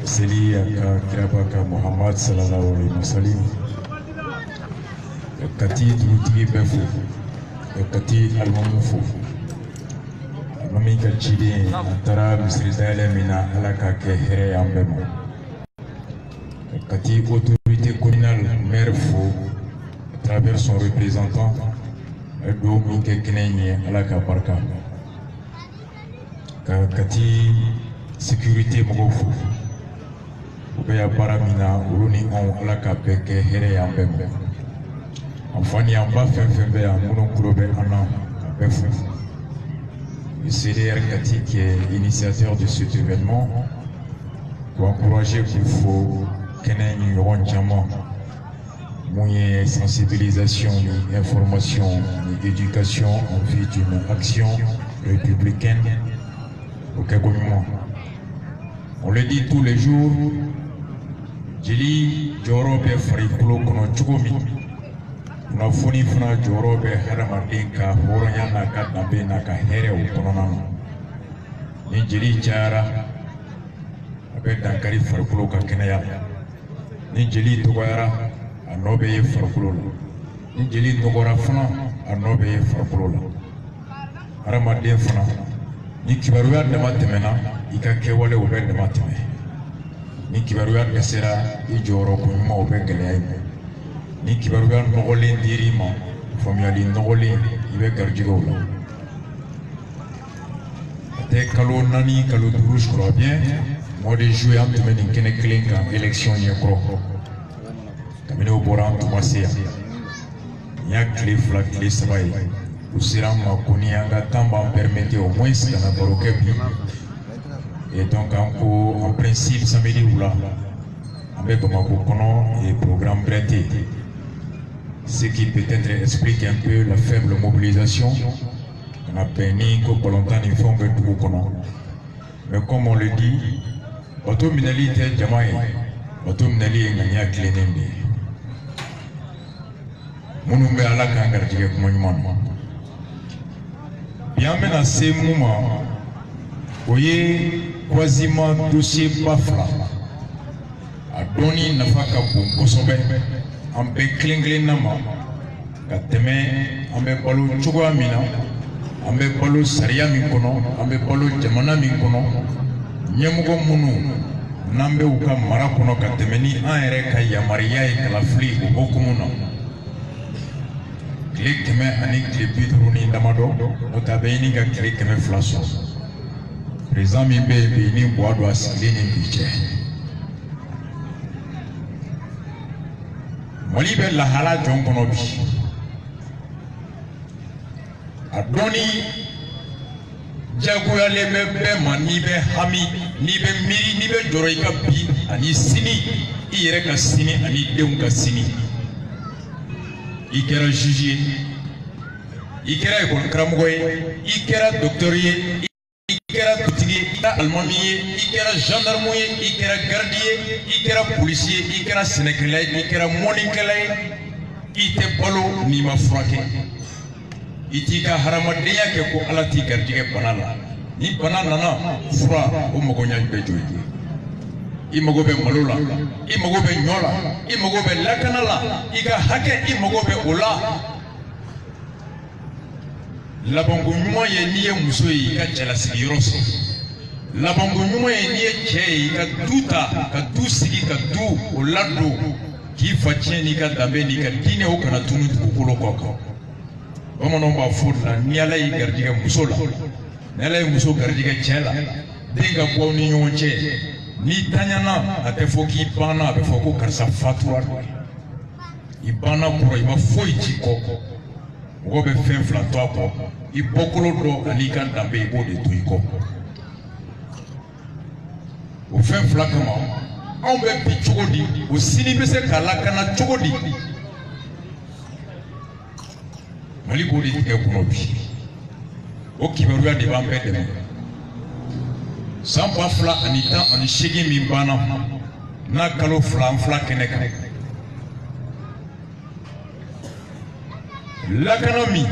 seli kirabaka Muhammad sallallahu alaihi wasallam kati dugutigi bɛɛ fo kati alimamu fo alimami ka ciden an taara misiri dayɛlɛ min na ala k'a kɛ hɛrɛ y'an bɛɛ ma kati autorité communale maire fo à travers son représentant duwawu min kɛ kɛnɛ in ye ala ka barika ka kati sécurité mɔgɔw fo u bɛ yan baara min na olu ni anw ala ka bɛɛ kɛ hɛrɛ y'an bɛɛ ma an fa ni an ba fɛn fɛn bɛ yan minnu tulo bɛ an na a bɛɛ fo le CDR Kati qui est initiateur de cet événement pour encourager qu'il faut kɛnɛ ni ɲɔgɔn caman mun ye sensibilisation ni information ni éducation en vue d'une action républicaine au Kagomimo. On le dit tous les jours, jeli jɔyɔrɔ bɛ farikolo kɔnɔ cogo min kunnafoni fana jɔyɔrɔ bɛ hadamaden ka hɔrɔnya n'a ka danbe n'a ka hɛrɛ o kɔnɔna na ni jeli cayara a bɛ dankari farikolo ka kɛnɛya ni jeli dɔgɔyara a nɔ bɛ ye farikolo la ni jeli nɔgɔra fana a nɔ bɛ ye farikolo la hadamaden fana ni kibaruya dama tɛmɛna i ka kɛwale o bɛ dama tɛmɛ ni kibaruya dɛsɛra i jɔyɔrɔ ko ɲuman o bɛ gɛlɛya i ma ni kibaruya nɔgɔlen dir'i ma faamuyali nɔgɔlen i bɛ garijɛgɛw la a tɛ kalo 4 kalo 5 je crois bien mois de juillet an tɛmɛ nin kɛnɛ kelen kan élection ɲɛkɔrɔ kabini o bɔra an tun ma se yan n y'a tile 2 tile 3 ye u sera an ma ko ni an ka temps b'an permettre au moins ka na baro kɛ bi et donc an ko en principe samedi wula an bɛ Bamako kɔnɔ et programme wɛrɛ tɛ yen ce qui peut-être explique un peu la faible mobilisation qu'on a béni que Bolontan ni fond de tout kono. Mais comme on le dit, bateau minali te jamaï, bateau minali ngania klenembe. Munu be ala ka ngarjige ko nyuma. Bien mena ce moment, voyez quasiment dossier bafla. Adoni nafaka bon kosobe. An bɛ kelen na ma ka tɛmɛ an bɛ balo cogoya min na an bɛ balo sariya min kɔnɔ an bɛ balo jamana min kɔnɔ ɲɛmɔgɔ minnu n'an bɛ u ka mara kɔnɔ ka tɛmɛ ni an yɛrɛ ka yamaruya ye kalafili o hukumu na tile 100 ani tile 50 ni damadɔ n'o tɛ a bɛ ɲini ka tile 200 sɔrɔ président min bɛ yen bi ni buwa don a sigilen ni bi cɛ. Mali bɛ lahala jɔn kɔnɔ bi a dɔnni jagoyalen bɛ bɛɛ ma n'i bɛ hami n'i bɛ miiri n'i bɛ jɔrɔ i ka bi ani sini i yɛrɛ ka sini ani denw ka sini i kɛra juge ye i kɛra école karamɔgɔ ye i kɛra docteur ye i kɛra dutigi ye i kɛra alimami ye i kɛra gendarme ye i kɛra garde ye i kɛra policier ye i kɛra sɛnɛkɛla ye i kɛra mɔnikɛla ye i tɛ balo n'i ma furakɛ i t'i ka hadamadenya kɛ ko ala t'i garijɛgɛ bana la ni bana nana fura o magoɲɛ bɛ jɔ i mago bɛ malo la i mago bɛ ɲɔ la i mago bɛ lakana la i ka hakɛ i mago bɛ o la labanko ɲuman ye n'i ye muso ye i ka cɛlasigiyɔrɔ sɔrɔ labanko ɲuman ye n'i ye cɛ ye i ka du ta ka du sigi ka du o ladon k'i fa tiɲɛ n'i ka danbe n'i ka diinɛ o kana tunu dugukolo kɔ kan bamananw b'a fɔ o la ni ala y'i garijɛgɛ muso la ni ala ye muso garijɛgɛ cɛ la den ka bɔ aw ni ɲɔgɔn cɛ n'i taɲana a tɛ fɔ k'i banna a bɛ fɔ ko karisa fatura i banna kɔrɔ i ma foyi ci kɔ mɔgɔ bɛ fɛn fila to a kɔ i bɔkolo dɔ ani i ka danbe i b'o de to i kɔ o fɛn fila kama anw bɛ bi cogo di o sini bɛ se k'a lakana cogo di Mali b'o de tigɛ kɔnɔ bi o kibaruya de b'an bɛɛ dɛmɛ san 2018 min banna n'a kalo 2 an fila kɛnɛ kan lakana min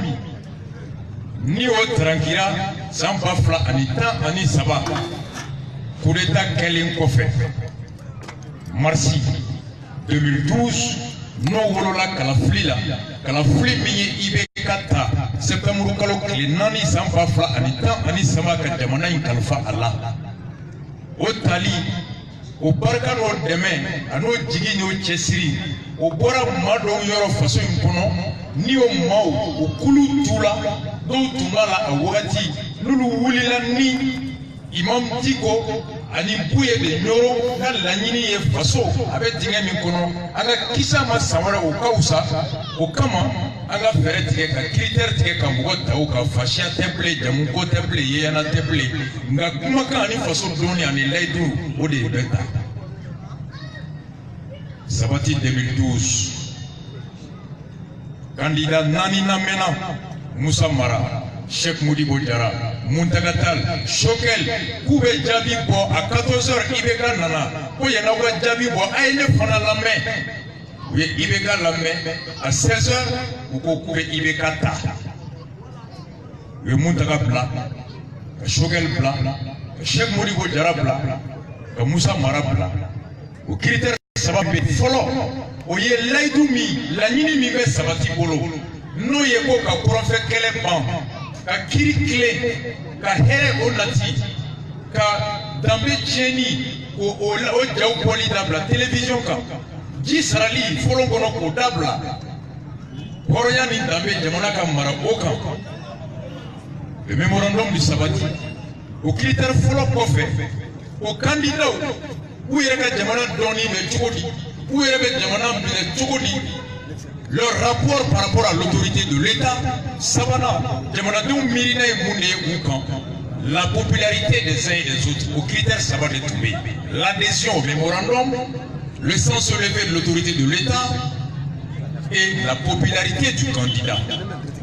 ni o tarankira san 2013 coup d'état kɛlen kɔfɛ mars 2012 no wolola kalafili min ye IBK ta septembre kalo tile 4 san 2010 ka jamana in kalifa a la o tali o barika n'o dɛmɛ a n'o jigi n'o cɛsiri o bɔra maa dɔw yɔrɔ faso in kɔnɔ ni o maaw o kulu t'ula dɔw tun b'a la a wagati n'olu wulila ni Imam Diko ani Buye de Nyoro ka laɲini ye faso a bɛ dingɛ min kɔnɔ an ka kisa ma san wɛrɛ o ka wusa o kama an ka fɛɛrɛ tigɛ ka critère tigɛ ka mɔgɔ ta o ka fasiya tɛ bilen jamu ko tɛ bilen yeyana tɛ bilen nka kumakan ani faso dɔnni ani layidu o de bɛ ta sabati 2012 candidat 4 namɛnna Musa Mara Cheikh Modibo Jara Muntaka Tall Choguel k'u bɛ jaabi bɔ a 14h IBK nana ko yan'aw ka jaabi bɔ a ye ne fana lamɛn u ye IBK lamɛn a 16h u ko k'u bɛ IBK ta u ye Muntaka bila ka Choguel bila ka Cheikh Modibo Jara bila ka Musa Mara bila o critère saba bɛ fɔlɔ o ye layidu min laɲini min bɛ sabati bolo n'o ye ko ka kɔrɔnfɛ kɛlɛ ban ka kiri kile ka hɛrɛ o nati ka danbe tiɲɛni o jaw bɔli dabila télévision kan ji sarali fɔlɔ kɔnɔ k'o dabila hɔrɔnya ni danbe jamana ka mara o kan le mémorandum du sabati o critère fɔlɔ kɔfɛ o candidat u yɛrɛ ka jamana dɔnni bɛ cogo di u yɛrɛ bɛ jamana minɛ cogo di leur rapport par rapport à l'autorité de l'État, la popularité des uns et des autres, aux critères ça va de trouver. L'adhésion au mémorandum, le sens élevé de l'autorité de l'État et la popularité du candidat.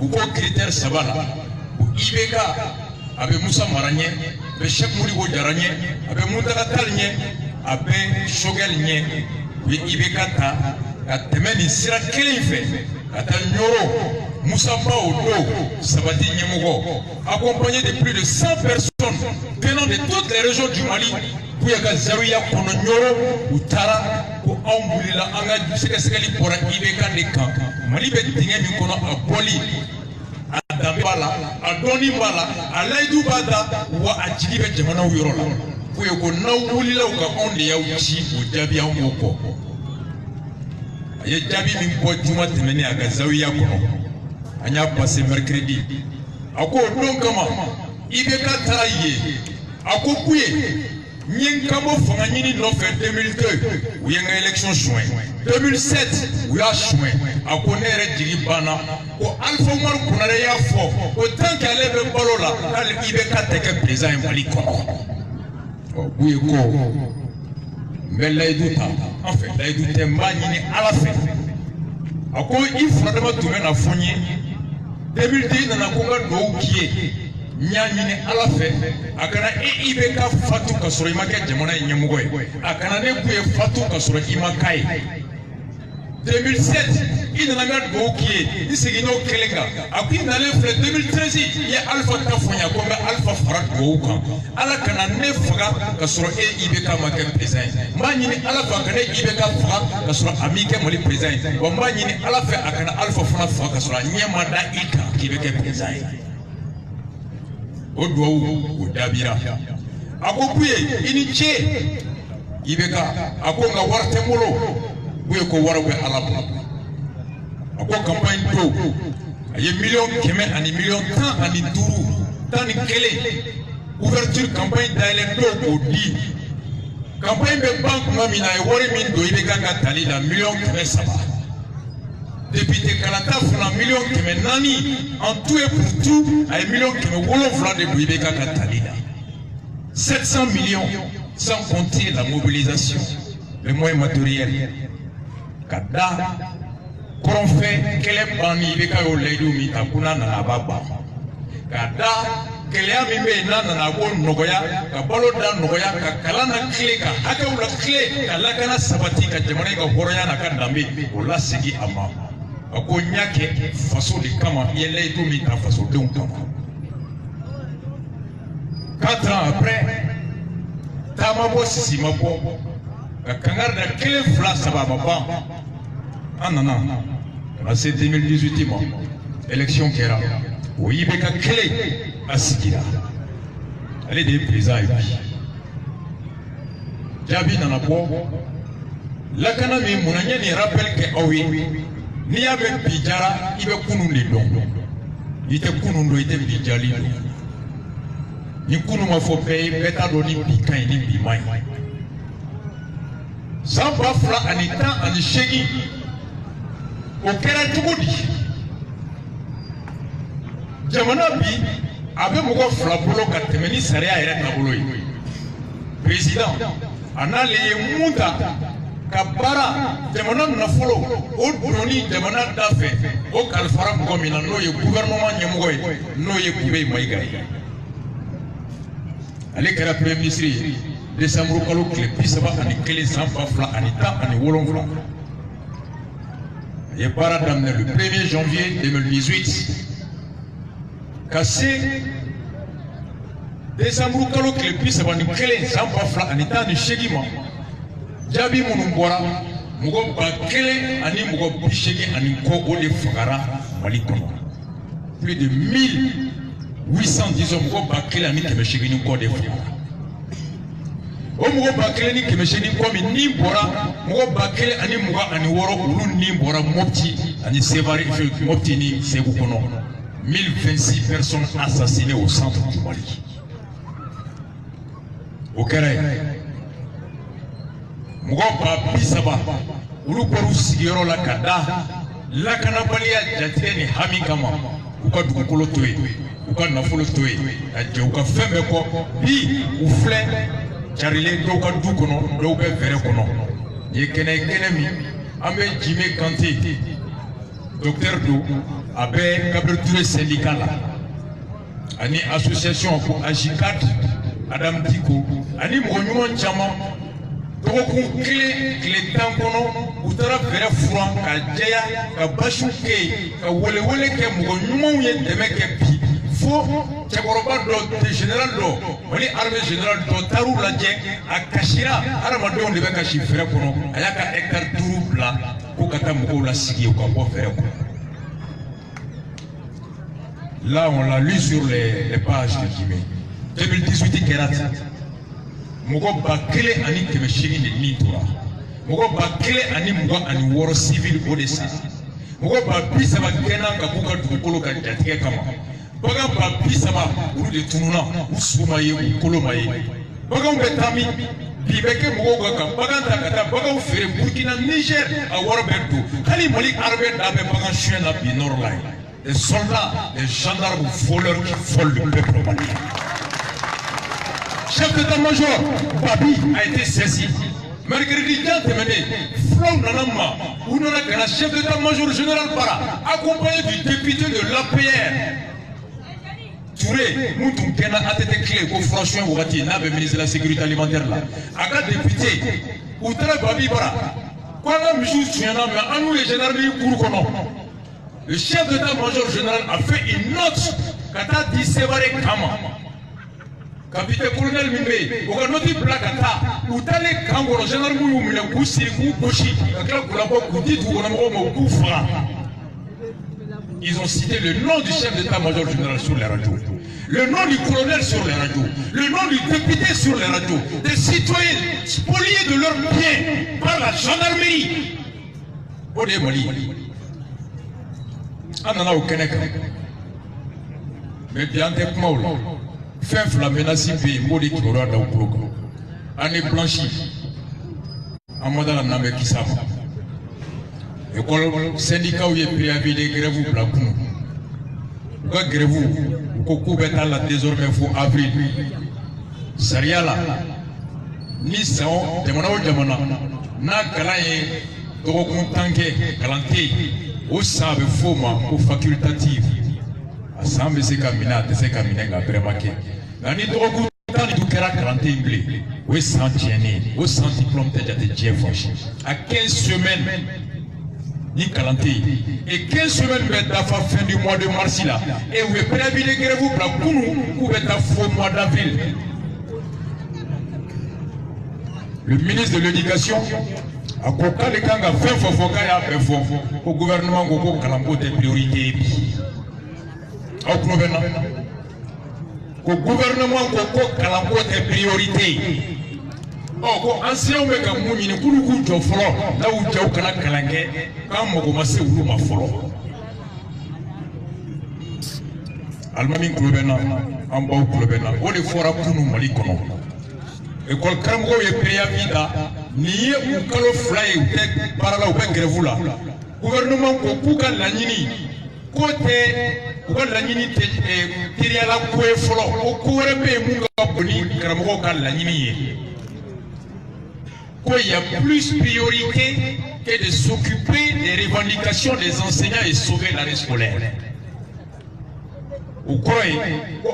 Aux critères ça va là. IBK, avec Moussa Maragné, avec Cheikh Modibo Jara, avec Muntaka Tall, avec Choguel, avec IBK ta. Ka tɛmɛ nin sira kelen fɛ ka taa Nyoro Musa Bao do sabati ɲɛmɔgɔ accompagné de plus de 100 personnes venant de toutes les régions du Mali pour ka zawiya kɔnɔ Nyoro u taara ko anw wulila an ka sɛgɛsɛgɛli bɔra IBK de kan Mali bɛ dingɛ min kɔnɔ a bɔli a danbe b'a la a dɔnni b'a la a layidu b'a da wa a jigi bɛ jamanaw yɔrɔ la ko ye ko n'aw wulila u ka anw de y'aw ci o jaabi anw b'o kɔ. Ye jaabi min bɔ juma tɛmɛnen a ka zawiya kɔnɔ an y'a passé mercredi a ko o don kama IBK taara yen a ko Buye n ye n kan bɔ fanga ɲini nɔfɛ 2002 u ye n ka élection suɲɛ 2007 u y'a suɲɛ a ko ne yɛrɛ jigi banna ko Alpha Umaru Konare y'a fɔ ko tant que ale bɛ balo la k'ale IBK tɛ kɛ président ye Mali kɔnɔ Buye ko mais layidu ta an fɛ layidu tɛ n b'a ɲini Ala fɛ a ko i furadama tun bɛ na fɔ n ye 2010 nana ko n ka dugawu k'i ye n y'a ɲini Ala fɛ a kana IBK fatu ka sɔrɔ i ma kɛ jamana in ɲɛmɔgɔ ye a kana ne Buye fatu ka sɔrɔ i ma k'a ye 2007 i nana n ka dugawu k'i ye i segin n'o kelen kan a ko i nalen filɛ 2013 i ye Alpha ta fɔ n ye ko n bɛ Alpha fara dugawu kan Ala kana ne faga ka sɔrɔ IBK ma kɛ président ye n b'a ɲini Ala fɛ a kana IBK faga ka sɔrɔ a m'i kɛ Mali président ye wa n b'a ɲini Ala fɛ a kana Alpha fana faga ka sɔrɔ a ɲɛ ma da i kan k'i bɛ kɛ président ye o dugawu o daabira a ko Buye i ni ce IBK a ko nka wari tɛ n bolo Buye ko wari bɛ Ala bolo a ko campagne do a ye $100 ani $10,5 ouverture campagne dayɛlɛ do k'o di campagne bɛ ban kuma min na a ye wari min don IBK ka tali la $300,000 député Kalata fana $400,000 en tout et pour tout a ye $7,700,000 de don IBK ka tali la 700 millions sans compter la mobilisation les moyens matériels ka da kɔrɔnfɛ kɛlɛ banni IBK y'o layidu min ta ko n'a nana a b'a ban ka da gɛlɛya min bɛ yen n'a nana a b'o nɔgɔya ka balo da nɔgɔya ka kalan na tile ka hakɛw la tile ka lakana sabati ka jamana in ka hɔrɔnya n'a ka danbe o lasegin a ma a ko n y'a kɛ faso de kama i ye layidu min ta fasodenw kama 4 ans après taama bɔ sisi ma bɔ kangar da kelen fila saba ma ban an nana ka se 2018 ma élection kɛra o IBK kelen a sigira ale de ye président ye bi jaabi nana bɔ lakana min munna n ye nin rappel kɛ aw ye n'i y'a mɛn bi jara i bɛ kunun de dɔn i tɛ kunun dɔn i tɛ bi jali dɔn ni kunun ma fɔ bɛɛ ye bɛɛ t'a dɔn ni bi ka ɲi ni bi man ɲi san 2018 o kɛra cogo di jamana bi a bɛ mɔgɔ fila bolo ka tɛmɛ ni sariya yɛrɛ taabolo ye président a n'ale ye mun ta ka baara jamana nafolo o donni jamana da fɛ o kalifara mɔgɔ min na n'o ye gouvernement ɲɛmɔgɔ ye n'o ye Kube Mayiga ye ale kɛra premier ministre ye décembre kalo tile 31 san 2017 a ye baara daminɛ le 1er janvier 2018 ka se décembre kalo tile 31 san 2018 ma jaabi minnu bɔra mɔgɔ 1000 ani mɔgɔ 80 kɔ o de fagara Mali kɔnɔ plus de 1800 mɔgɔ 1000 ani 880 kɔ de fagara o mɔgɔ 1000 ni 880 kɔ min ni bɔra mɔgɔ 1000 ani 26 olu ni bɔra Mopti ani Sévaré Mopti ni Ségou kɔnɔ 1026 personnes assassinées au centre du Mali o kɛra yen mɔgɔ 30,000 olu bɔr'u sigiyɔrɔ la ka da lakanabaliya jatigɛ ni hami kama u ka dugukolo to yen u ka nafolo to yen ka jɛ u ka fɛn bɛɛ kɔ bi u filɛ carilen dɔw ka du kɔnɔ dɔw bɛ fɛrɛ kɔnɔ nin ye kɛnɛ min an bɛ Jime Kante docteur do a bɛ Gabriel Touré syndicat la ani association ko AJICAD Adam Diko ani mɔgɔ ɲuman caman dɔgɔkun kelen tile 10 kɔnɔ u taara fɛrɛ furan ka jɛya ka basiw kɛ yen ka welewele kɛ mɔgɔ ɲumanw ye dɛmɛ kɛ bi fo cɛkɔrɔba dɔ général dɔ Mali armée général dɔ taar'u lajɛ a kasira adamadenw de bɛ kasi fɛrɛ kɔnɔ a y'a ka hectare 5 bila ko ka taa mɔgɔw lasigi u ka bɔ fɛrɛ kɔnɔ. Là on l'a lu sur les pages de Jime 2018 kɛra ten mɔgɔ 1000 ani 880 de min tora mɔgɔ 1000 ani 26 civil o de sa mɔgɔ 30,000 gɛnna ka b'u ka dugukolo ka jatigɛ kama bagan 30,000 olu de tununa u sugu ma ye u kolo ma ye baganw bɛ taa min bi bɛ kɛ mɔgɔw kan ka bagan ta ka taa baganw feere Burkina Niger a wari bɛ don hali Mali armée da bɛ bagan suɲɛ na bi nord la les soldats les gendarmes voleurs qui volent le peuple malien. Chef d'état-major Babi a été saisi. Mercredi tɛmɛnen fulaw nana ma u nana ka na chef d'état-major général Bara accompagné du député de l'APR Touré mun tun kɛnɛ ATT clé ko franchement wagati n'a bɛ ministre de la sécurité alimentaire la a ka député u taara Babi Bara ko an ka misiw suɲɛna mais an n'u ye gendarmerie cour kɔnɔ. Le chef d'état-major général a fait une note ka taa di Sévaré kama. Capitaine colonel Mimbe, au noti Blakata, ou t'allez quand le général Mouyou, le Goussi, Gouchi, ils ont cité le nom du chef d'état-major général sur les radios, le nom du colonel sur les radios, le nom du député sur les radios, des citoyens spoliés de leurs biens par la gendarmerie. Odé Mali. On en a au Québec. Mais bien des mots là. Fin la menace bi modi kibora da ukuluko ani blanchi amada la nambe kisama école syndicat ou préavis de grève pour la kunu ka grève ko ko beta la désormais faut avril sariya la ni sao demana o jamana na kala ye dogokun tanke kalante o sabe foma ko facultative asambe se kamina te se kamina ga bremake ani dogokun tan du kera kalante imble o sans tiene o sans diplôme te jate jefoshi à 15 semaines ni kalante et 15 semaines bet da fa fin du mois de mars là et we préavis de grève pour la kunu ku bet da faux mois d'avril Le ministre de l'Éducation a coca les kanga fait fofoka ya fait au gouvernement Goko Kalambo des priorités. Au gouvernement Goko Kalambo des priorités. Oh, ancien mec a mouni ne koulou jo folo là où tu as kala kalange quand mo commencé ou ma folo. Almami Klobena, Amba Klobena, on est fort à Kounou Malikono. École Karamgo et Priavida, ni ou Kalo Fly ou Tek Parala ou Grevula. Gouvernement Kokuka Lanini, côté Lanini Tiriala Koué Folo, au Kourepe Munga Boni, Karamgo Lanini. Il y a plus priorité que de s'occuper des revendications des enseignants et sauver l'année scolaire. Au Corée,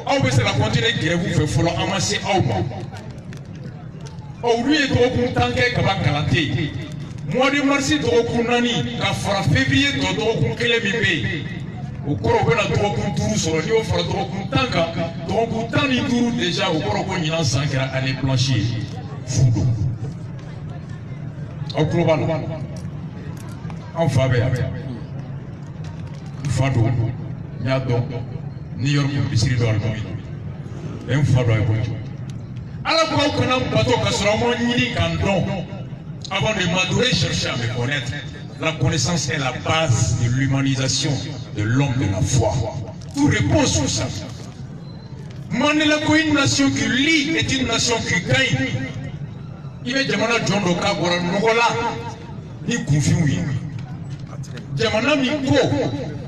on veut la continuer de vous faire follow amasser Auma. Au lieu de recontanker Kabakalate, mois de mars de Rokunani, Kafra février de Rokunkelemibe. Au Corée, on a Rokunturu sur le niveau de Rokuntanga, Rokuntani Tour déjà au Corée, il en s'ancre à les planchers. Foudou. Au global, en faveur, Fado, Yado, New York, Bisri do Almomi, un Fado et Bonjour. Alors, quand on a un bateau qui sera moni Candon, avant de madurer, chercher à me connaître, la connaissance est la base de l'humanisation de l'homme de la foi. Tout repose sur ça. Mandela, une nation qui lit est une nation qui gagne. Il est Jamana John Doka Gora Nogola ni Koufiwi. Jamana Miko,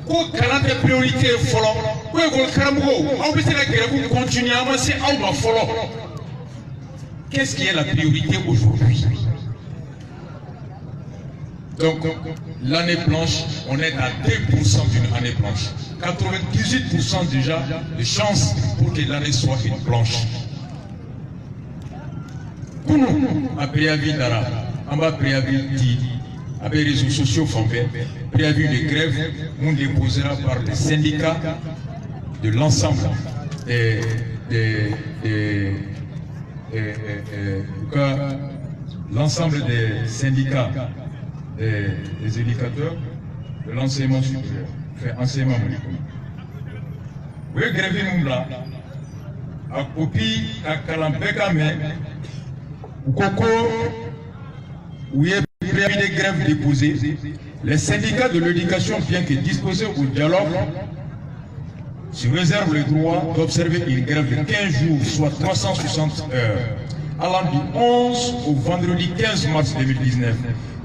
ko kalante priorité follow, ko école Karamgo, on peut la guerre continuer à avancer à ma follow. Qu'est-ce qui est la priorité aujourd'hui? Donc, l'année blanche, on est à 2% d'une année blanche. 98% déjà de chances pour que l'année soit une blanche. Pour nous, à préavis d'Ara, on va préavis avec les réseaux sociaux, préavis de grève, on déposera par les syndicats de l'ensemble l'ensemble des syndicats des éducateurs de l'enseignement supérieur, fait enseignement monétaire. Oui, grève nous là, à copie, à Kalambeka, mais au Coco, où il y a préavis de grève déposé, les syndicats de l'éducation, bien que disposés au dialogue, se réservent le droit d'observer une grève de 15 jours, soit 360 heures, allant du 11 au vendredi 15 mars 2019,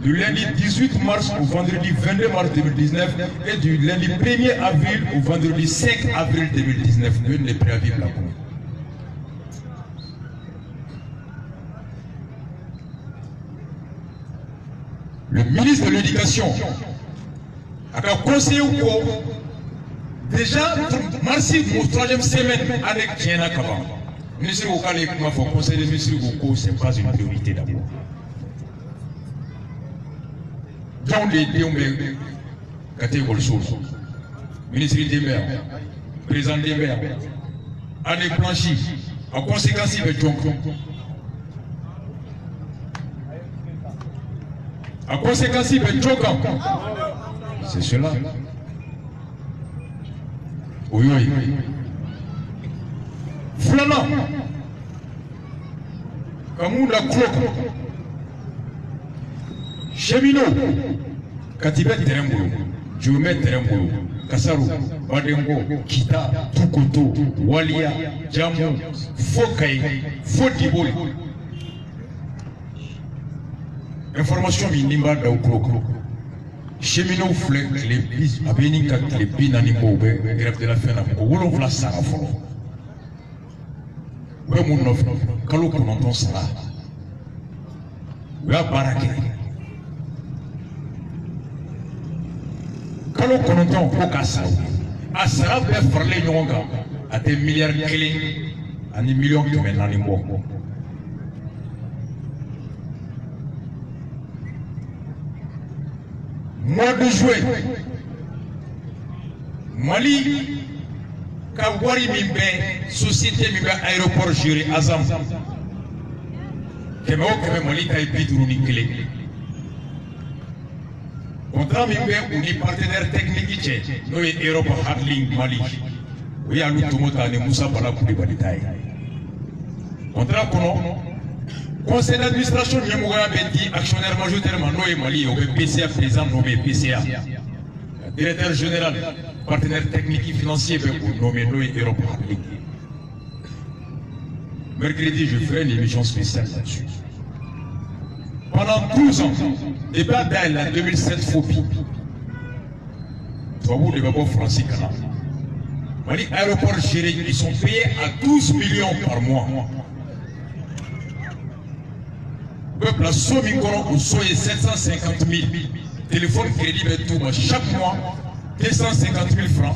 du lundi 18 mars au vendredi 22 mars 2019 et du lundi 1er avril au vendredi 5 avril 2019. Donne les préavis de la Cour. Le ministre de l'Éducation a conseillé au cours déjà, merci pour la troisième semaine avec Kiena Kaban. Le ministre Okale m'a fait conseil de ministre Goko, ce n'est pas une priorité d'abord. John de Diombe, catégorie chose. Ministre des maires, président des maires, année blanchie, en conséquence, il va John. En conséquence, il va John. C'est cela. Oui, oui. Flamand. Comme la cloque. Cheminot. Katibet Terembo. Djoumet Terembo. Kassaro. Badengo. Kita. Tukoto. Walia. Djamou. Fokaï. Fotiboy. Information minimale dans le cloque. Cheminot flèche les bis, à Bénin, les binanimaux, grève de la fin, où l'on voit ça à fond. Où est mon offre? Quand l'on entend ça, où est Baraké? Quand l'on entend Pokasa, à Sarah, il faut parler à des milliards de clés, à des millions de binanimaux. Mois de juin, Mali, Kawari Mimbe, société Mimbe, aéroport juré, Azam. kɛmɛ o kɛmɛ Mali ta ye 51. Contrat min bɛ u ni partenaire technique cɛ n'o ye Europe Hardlink Mali o ye Alu Tomota ni Musa Bala Kulibali ta ye. Contrat kɔnɔ conseil d'administration ɲɛmɔgɔya bɛ di actionnaire majoritaire ma n'o ye Mali ye o bɛ PCA président nommé PCA. Directeur général partenaire technique financier bɛ o nommé n'o ye Europe Hardlink. Mercredi, je ferai une émission spéciale là-dessus. Pendant 12 ans, débat d'Aïla 2007 phobie. Toi, les babos français, Mali aéroport géré, ils sont payés à 12 millions par mois. Peuple a sauvé au soye 750 000. Téléphone crédit, chaque mois 250 000 francs.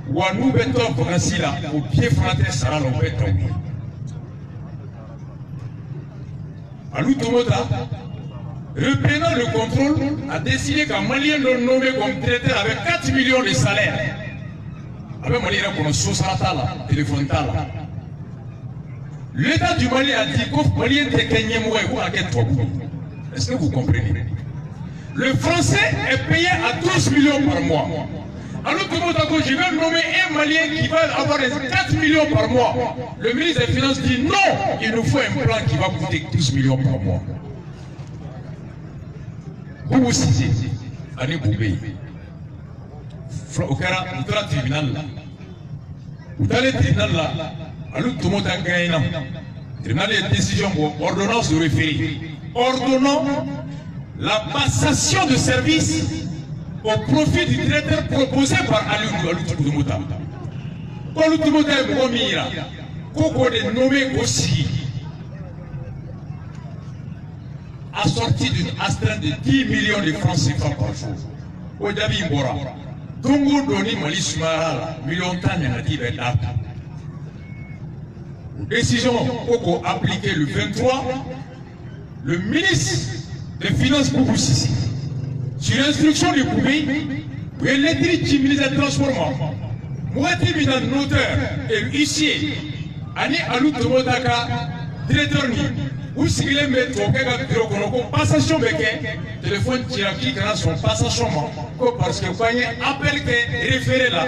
Ou à nous, au pied français, ça va nous mettre. Alu Tomota, reprenant le contrôle, a décidé qu'un Malien le nommé comme directeur avec 4 millions de salaires. Avec Malien comme téléphone. L'État du Mali a dit que Malien était Kenyem. Est-ce que vous comprenez? Le français est payé à 12 millions par mois. Alors je vais nommer un Malien qui va avoir 4 millions par mois. Le ministre des Finances dit non, il nous faut un plan qui va coûter 12 millions par mois. Vous aussi, allez vous payer. Au cas où le tribunal là, vous allez au tribunal là, alors tout le monde a gagné. Le tribunal a décision pour ordonnance de référé. Ordonnant la passation de service au profit du directeur proposé par Alu Tomota. Quand Alu Tomota est Momira, Koko est nommé aussi, assorti d'une astreinte de 10 millions de francs CFA par jour. Au Dabi Mbora, Dongo Doni Mali Sumara, million Tanyati Beda. Décision Koko appliquée le 23, le ministre des Finances Bouboussissi. Sur l'instruction du Koubé, où il est dit ministre des Transports, Mouati Midan, notaire et huissier, Ani Alu Tomotaka, directeur ni, où s'il est mettre au bureau, passation béquet, téléphone tiraki, quand son passation, parce que quand il y a un appel qui est référé là,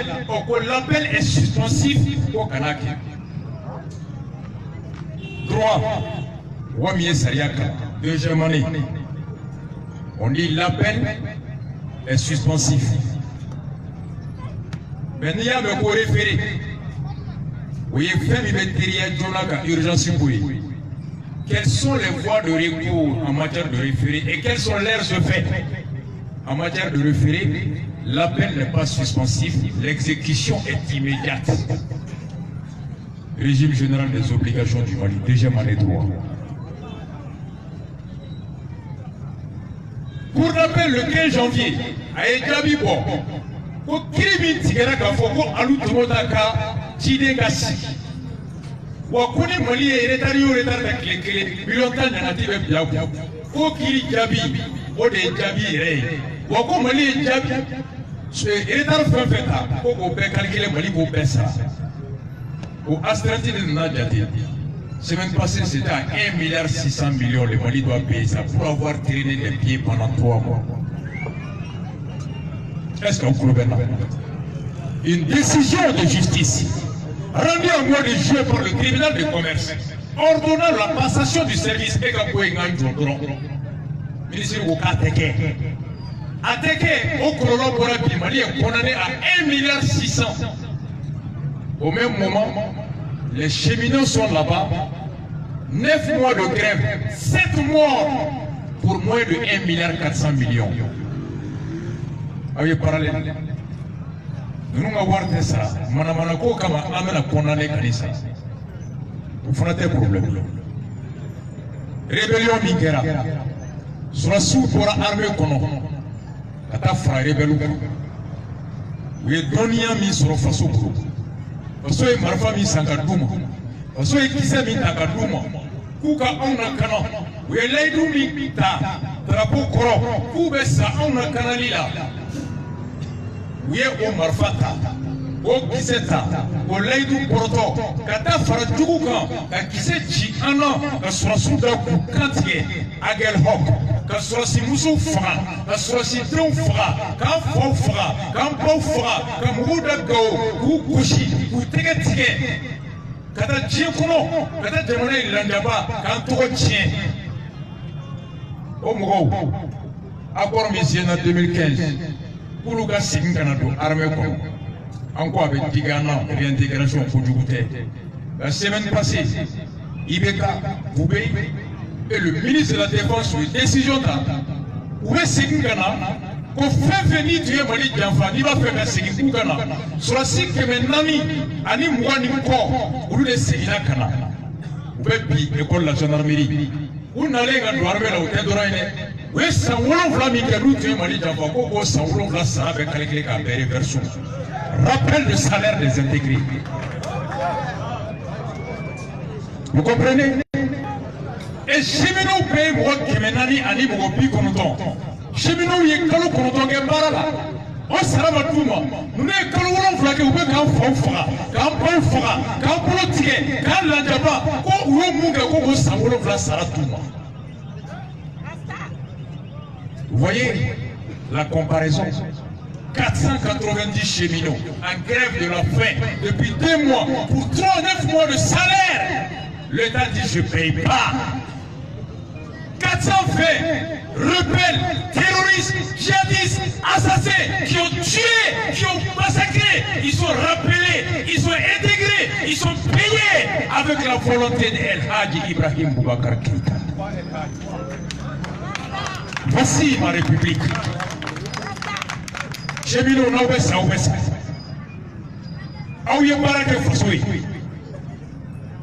l'appel est suspensif au Kanaki. Droit, Wamié Sariaka, deuxième année. On dit l'appel est suspensif. Mais il y a le référé. Oui, urgence. Quelles sont les voies de recours en matière de référé et quels sont leurs effets? En matière de référé, l'appel n'est pas suspensif, l'exécution est immédiate. Régime général des obligations du Mali, deuxième année droit. Pour l'appel le 15 janvier, à Ejabi Bo, pour Kiribin Tigera Kafoko, Alu Tomotaka, Chidegasi. Wakuni Mali est retardé au retard avec les clés, Milontan Nanative Biabu. Pour Kiri Jabi, Ode Jabi Rey. Wakou Mali est Jabi, c'est retard fin feta, pour qu'on peut calculer Mali pour Bessa. Au Astranti de Nadjati. Semaine passée, c'était à 1,6 milliard. Le Mali doit payer ça pour avoir traîné les pieds pendant 3 mois. Est-ce qu'on peut là? Une décision de justice rendue en mois de juillet par le tribunal de commerce ordonnant la passation du service et qu'on peut gagner. Ministre Ateke. Ateke, au Colombo pour la Mali est condamné à 1,6 milliard. Au même moment, les cheminots sont là-bas, 9 mois de grève, 7 mois pour moins de 1,4 milliard. Avez parallèle. Nous avons voir ça. Manamanako kama amena condamné Kanisa. Vous faites un problème. Rébellion Mingera. Sur la sous pour l'armée kono. Kata fra rébellion. Vous êtes donné mis sur le façon groupe. Parce que Marfa mi sangaduma. Parce que Kisa mi sangaduma. Kuka ona kana. Vous êtes là mi ta. Drapeau koro. Kubesa ona kana lila. Vous êtes au Marfata. o kisɛ ta o layidu kɔrɔtɔ ka taa fara jugu kan ka kisɛ ci an na ka sɔrɔsiw da k'u kan tigɛ Aguelhok ka sɔrɔsimusow faga ka sɔrɔsidenw faga k'an faw faga k'an baw faga ka mɔgɔw da Gao k'u gosi k'u tɛgɛ tigɛ ka taa diɲɛ kɔnɔ ka taa jamana in landaba k'an tɔgɔ tiɲɛ o mɔgɔw accord min signé en 2015 k'olu ka segin ka na don armée kɔnɔ an ko a bɛ digi an na réintégration kojugu tɛ la semaine passée IBK Boubé et le ministre de la Défense ont décision ta u bɛ segin ka na ko fɛn fɛn n'i tun ye Mali janfa n'i b'a fɛ ka segin k'u ka na sɔrɔsi 420 ni kɔ olu de seginna ka na u bɛ bi école la gendarmerie u nalen ka don armée la u tɛ dɔrɔn ye dɛ u ye san 7 min kɛ n'u tun ye Mali janfa ko k'o san 7 sara bɛ calculer k'a bɛɛ reverser rappel de salaire des intégrés. Vous comprenez? Et cheminots payent moi Kemenani ani mo bi konoton. Cheminots ye kalo konoton ke barala. On sera ma tout moi. Nous ne kalo wolon flake ou be kan fofra, kan pofra, kan politique, kan la jaba ko wo mu ke ko sa wolon fla sara tout moi. Vous voyez la comparaison? 490 cheminots en grève de la faim depuis 2 mois pour 39 mois de salaire. L'État dit je ne paye pas. 400 faits, rebelles, terroristes, djihadistes, assassins qui ont tué, qui ont massacré, ils sont rappelés, ils sont intégrés, ils sont payés avec la volonté d'El Hadji Ibrahim Boubacar Keïta. Voici ma République. Chemino n'obésa obésa. Aouye barake fasoui.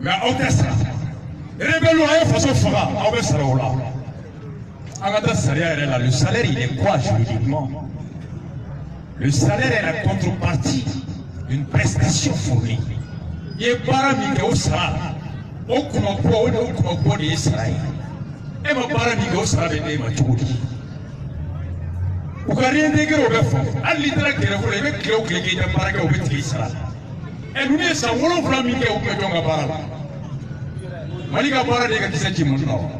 Mais autesta. Rebelle a façon fera obésa là. Agata salaire là, le salaire il est quoi juridiquement? Le salaire est la contrepartie d'une prestation fournie. Il est baramique au sara. Au kumapo de Israël. Et ma baramique au sara de Matchoudi. Vous n'avez rien dégueu au béfond. Allez, vous avez clé au clé qui est un paragraphe au bétier Israël. Et nous ne savons pas où nous sommes au Barala. Malika Baradega qui s'est dit mon nom.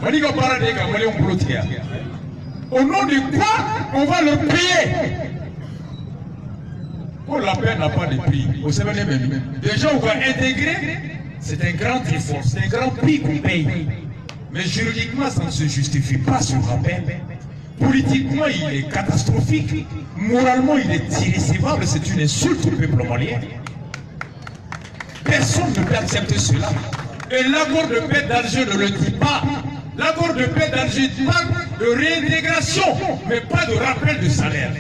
Malika Baradega, Malion Boulotia. Au nom de quoi on va le payer? Pour la paix n'a pas de prix. Vous savez même. Déjà, on va intégrer. C'est un grand effort, c'est un grand prix qu'on paye. Mais juridiquement, ça ne se justifie pas ce rappel. Politiquement, il est catastrophique. Moralement, il est irrécevable. C'est une insulte au peuple malien. Personne ne peut accepter cela. Et l'accord de paix d'Alger ne le dit pas. L'accord de paix d'Alger parle de réintégration, mais pas de rappel de salaire.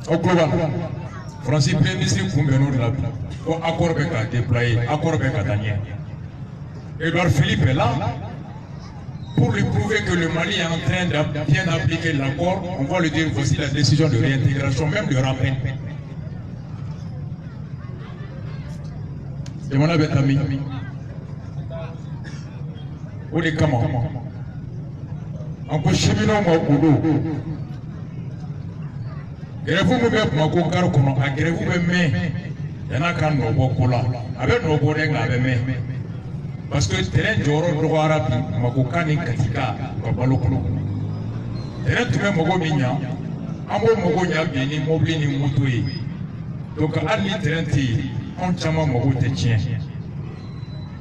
Au global, Francis Premier ministre Koumbeno de la vie. Accord avec à déployer, accord avec à Daniel. Edouard Philippe est là. Pour lui prouver que le Mali est en train de bien appliquer l'accord, on va lui dire voici la décision de réintégration, même de rappel. Et mon ami, où est comment? On peut cheminer au boulot. Grève-vous me ma cocar qu'on a grève-vous me, il y en a qu'un nobo cola, avec nobo avec parce que terrain Joro droit arabe, Makokani Katika, Babalokolo. Terrain tu mets Mogo Mignan, Amo Mogo Nyabini, Moblini Moutoué. Donc à l'iterrain, on chama Mogo Tétien.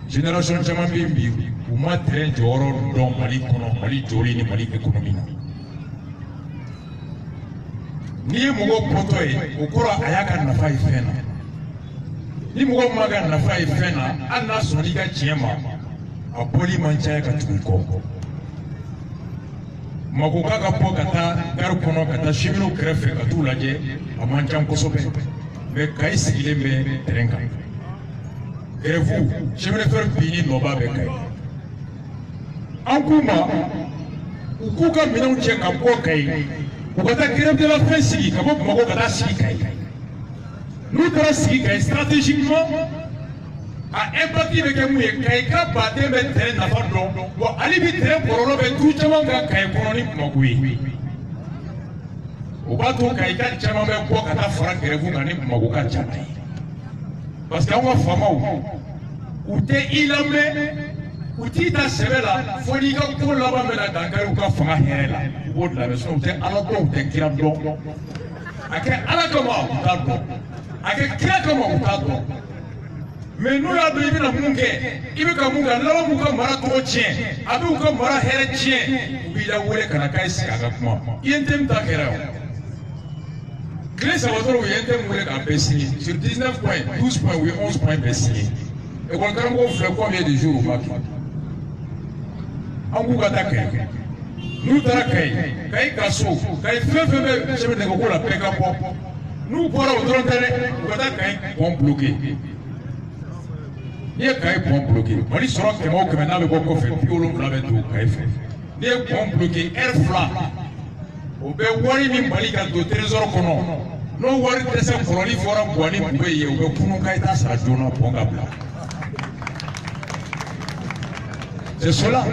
Génération Chama Bimbi, ou moi terrain Joro, dont Mali Kono, Mali Joli, Mali économie. Ni Mogo Potoé, au Kora Ayaka Nafa Fena. Ni mɔgɔ ma ka nafa ye fɛn na hali n'a sɔnna i ka tiɲɛ ma a bɔli man ca ka tugu i kɔ mako k'a ka bɔ ka taa gari kɔnɔ ka taa cheminots kɛrɛfɛ ka t'u lajɛ a man ca kosɛbɛ mais Kayi sigilen bɛ terrain kan grève chemin de fer binni nɔba bɛ Kayi an k'u ma u k'u ka minɛnw cɛ ka bɔ Kayi u ka taa grève de la faim sigi ka bɔ Bamakɔ ka taa sigi Kayi. Nous avons stratégiquement à impacter avec nous et Kaïka batté mais terrain n'a pas d'eau. Bon, allez vite terrain pour le tout le monde a Kaïkouni Mokoui. o b'a to ka i ka caman bɛ bɔ ka taa fara gɛrɛfu kan ni Bamakɔ ka caman ye parce que an ka faamaw u tɛ i lamɛn u t'i ta sɛbɛ la fo n'i ka ko laban bɛ na dankari u ka fanga hɛrɛ la u b'o lamɛn sinon u tɛ Ala dɔn u tɛ kira dɔn a kɛ Ala kama u t'a dɔn a kɛ kira kama u t'a dɔn mais n'u y'a dɔn i bɛna mun kɛ i bɛ ka mun kɛ laban b'u ka mara tɔgɔ tiɲɛ a bɛ u ka mara hɛrɛ tiɲɛ u b'i lawele ka na k'a ye sigi a ka kuma INTM ta kɛra o tile saba dɔrɔn u ye INTM wele k'a bɛɛ signé sur 19 points 12 points u ye 11 points bɛɛ signé école karamɔgɔw filɛ combien de jours u b'a kɛ an k'u ka taa Kayi n'u taara Kayi ka so Kayi fɛn fɛn bɛ sɛbɛn nɛgɛko la bɛɛ ka bɔ n'u bɔra o dɔrɔn tɛ dɛ u ka taa Kayi pont bloqué n'i ye Kayi pont bloqué Mali sɔrɔ 100 o 100 n'a bɛ bɔ kɔfɛ 70 bɛ don Kayi fɛ n'i ye pont bloqué heure fila o bɛ wari min Mali ka don trésor kɔnɔ n'o wari dɛsɛ kɔrɔli fɔra Buwani kun bɛ yen u bɛ kunun Kayi ta sara joona pont ka bila c'est cela.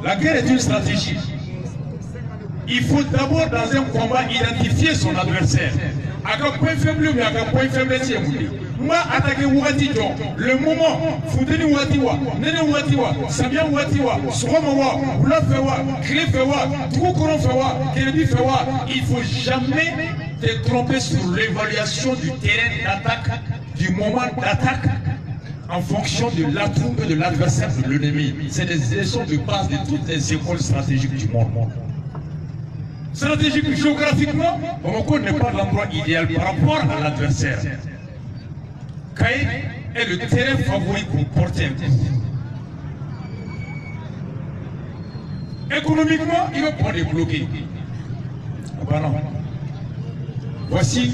La guerre est une stratégie. Il faut d'abord dans un combat identifier son adversaire. À quel point faible mais à quel point faible c'est moulé. Moi attaquer Ouati John, le moment Foudeni Ouatiwa, Nene Ouatiwa, Samia Ouatiwa, Somawa, Oula Fewa, Clé Fewa, Toukoron Fewa, Kennedy Fewa, il ne faut jamais te tromper sur l'évaluation du terrain d'attaque, du moment d'attaque. En fonction de l'atout et de l'adversaire de l'ennemi. C'est des leçons de base de toutes les écoles stratégiques du monde. Stratégique géographiquement, Bamako n'est pas l'endroit idéal par rapport à l'adversaire. Kayi est le terrain favori pour porter un coup. Économiquement, il va pas débloquer. Ah non. Voici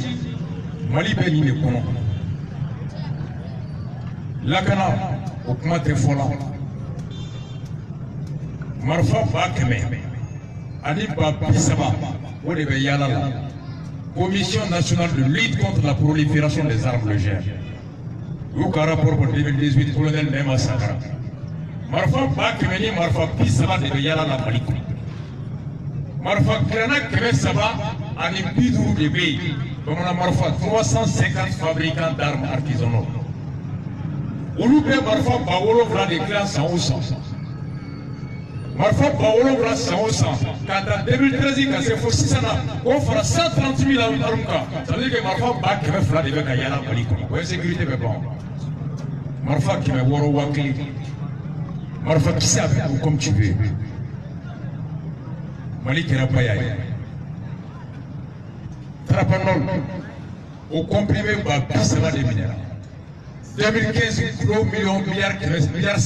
Mali Beni le Kono. Lakana o kuma tɛ fɔ la marifa 100 ani 30 o de bɛ yaala la commission nationale de lutte contre la prolifération des armes légères u y'u ka rapport pour 2018 colonel Nema Sankara marifa 100 ni marifa 30 de bɛ yaala la Mali kɔnɔ marifa giranna 300 ani 50 de bɛ yen bamanan marifa 350 fabricants d'armes artisanaux. Olu bɛ marifa 7000 de dilan san o san marifa 7000 san o san k'a ta 2013 ka se fo sisan na k'o fara 130 000 armes kan ça veut dire que marifa 200 de bɛ ka yaala Mali kɔnɔ o insécurité bɛ ban marifa 600 1000 marifa kisɛ a bɛ don comme tu veux Mali kɛra baya ye Trapanol o comprimé 30 de minɛra 2015 gros milliards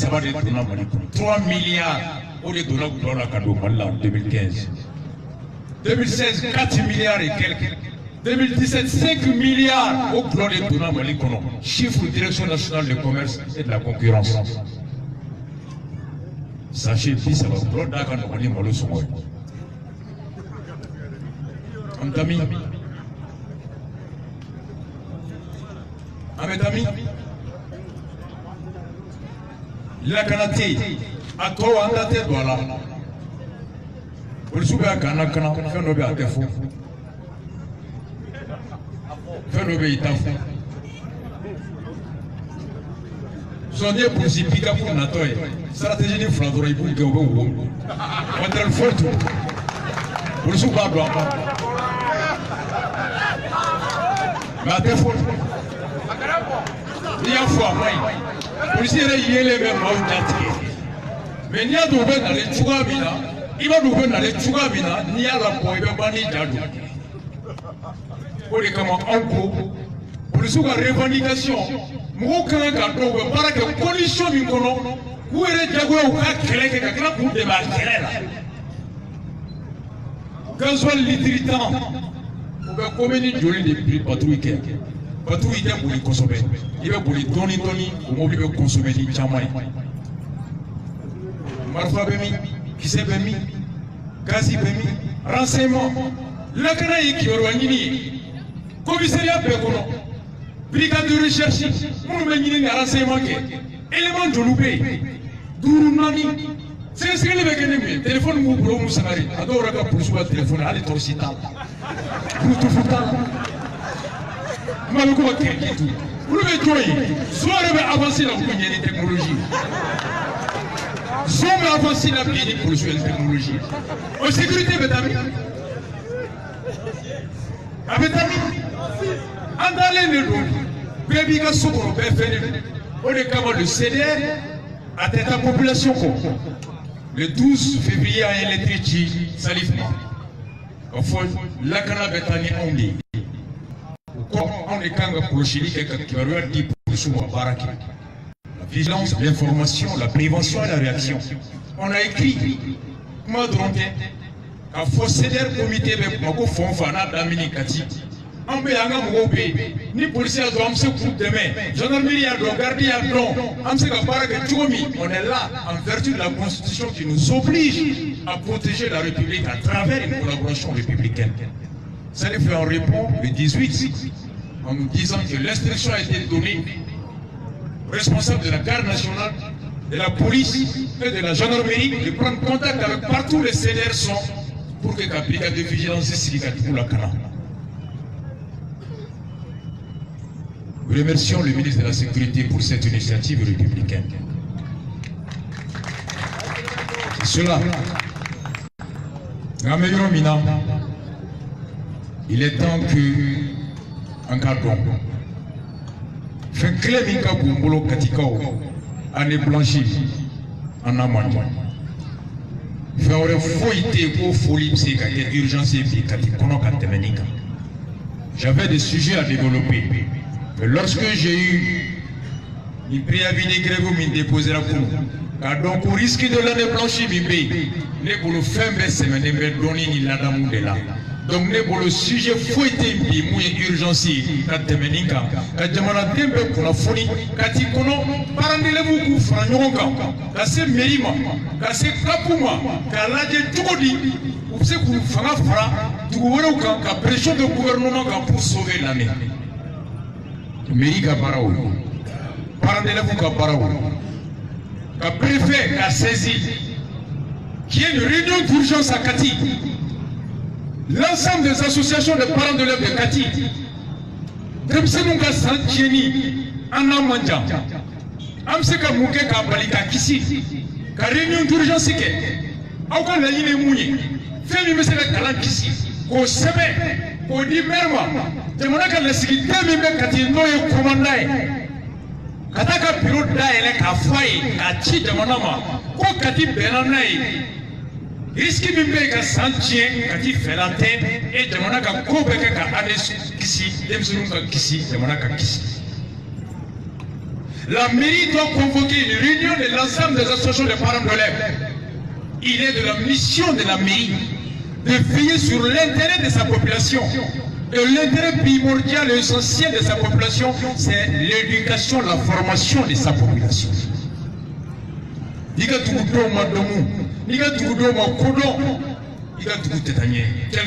3 de donna Mali kɔnɔ 3 milliards o de donna gouvernement la ka don Mali la en 2015 2016 4 milliards et quelques 2017 5 milliards o gulɔ de donna Mali kɔnɔ chiffre direction nationale du commerce et de la concurrence sachez 30 gulɔ da ka nɔgɔn ni malo sɔngɔ ye an tami an bɛ tami lakana tɛ yen a tɔ an da tɛ don a la polisiw bɛ a kan lakana fɛn dɔ bɛ a tɛ fɔ fɛn dɔ bɛ yen i t'a fɔ sinon n'i ye polisi pick-up natɔ ye stratégie ni fila dɔrɔn i b'u gɛn u bɛ wo matériel foyi t'u polisiw b'a dɔn a kan mais a tɛ fɔ n'i y'a fɔ a ma ɲi. Polisi yɛrɛ yelen bɛ maaw datigɛ mais n'i y'a dɔn u bɛ nalen cogoya min na i b'a dɔn u bɛ nalen cogoya min na n'i y'a labɔ i bɛ ban n'i ja don o de kama anw ko polisiw ka revendication mɔgɔw ka kan k'a dɔn u bɛ baara kɛ condition min kɔnɔ k'u yɛrɛ jagoya u ka kɛlɛ kɛ ka tila k'u dɛmɛ a kɛlɛ la gasoil litiri 10 u bɛ commune joli de prix patrouille kɛ patrouille tɛ boli kosɛbɛ i bɛ boli dɔɔni dɔɔni o mobili bɛ consommer ni caman ye marifa bɛ min kisɛ bɛ min gazi bɛ min renseignement lakana ye kibaruya ɲini ye commissariat bɛɛ kɔnɔ brigade de recherche minnu bɛ ɲini ka renseignement kɛ élément joliw bɛ yen 5 4 C'est ce que les mecs téléphone vous pour vous savez. Adore la pour jouer téléphone à l'étorcita. Pour tout foutre. Malgré quoi quelqu'un tout. Vous le voyez. Soit le avancer la technologie. Soit le avancer la pour jouer la technologie. En sécurité, mesdames. Avec amis. Andalé ne donc. Baby ka sokoro be fene. On est comme le CDR à la population. Le 12 février à l'électricité, salifement. Au fond, la canne betani only. On est quand pour le Chili qui va dire pour le baraki. La vigilance, l'information, la prévention et la réaction. On a écrit, comment dronté, qu'à faut céder comité avec Mako Fonfana d'Aminikati. On peut aller au pays. Ni policiers doivent se couper demain. Gendarmerie doit garder un don. On est là en vertu de la Constitution qui nous oblige à protéger la République à travers une collaboration républicaine. Ça les fait en répond le 18 en nous disant que l'instruction a été donnée aux responsables de la garde nationale, de la police et de la gendarmerie de prendre contact avec partout les CDR sont pour que la brigade de vigilance significative pour la Cana. Nous remercions le ministre de la Sécurité pour cette initiative républicaine. Et cela, il est temps que un cadre fait clair minka bumbolo katikao année blanchie en amont. Fait aurait foité au folie c'est urgence et katikono katemenika. J'avais des sujets à développer. Mais lorsque j'ai eu une préavis de grève où m'y déposer la cour, car donc au risque de l'année blanchie, ne pour le fin de semaine, ne donner ni la dame de là. Donc ne pour le sujet fouetté, mouille urgence, quand tu me dis quand tu m'as dit pour la folie, quand tu connais, parlez-le vous, Franyoka, quand c'est Mérima, quand c'est Kapouma, quand là j'ai tout dit, vous savez que vous faites fra, tu vois la pression du gouvernement pour sauver l'année. Mérika Baraou, parlez-le-vous qu'à Baraou, qu'à préfet, qu'à saisi, qui est une réunion d'urgence à Kati. L'ensemble des associations de parents d'élèves de Kati, Demsenunga Santieni, Anamanja, Amseka Mouke Kabalika Kisi, car réunion d'urgence, Aucun la ligne mouillée, Femi Messela Kalan Kisi, Ko Sebe, Ko Di Merma, Temonaka la Sikita Mime Kati Noye Komandae, Kataka Piro Daele Kafai, Kachi Temonama, Ko Kati Benanae. Risque de ka sentien kati felante et demanda ka kobeke ka ades kisi demsunu ka kisi demanda ka kisi. La mairie doit convoquer une réunion de l'ensemble des associations de parents d'élèves. Il est de la mission de la mairie de veiller sur l'intérêt de sa population. Et l'intérêt primordial et essentiel de sa population, c'est l'éducation, la formation de sa population. Quelle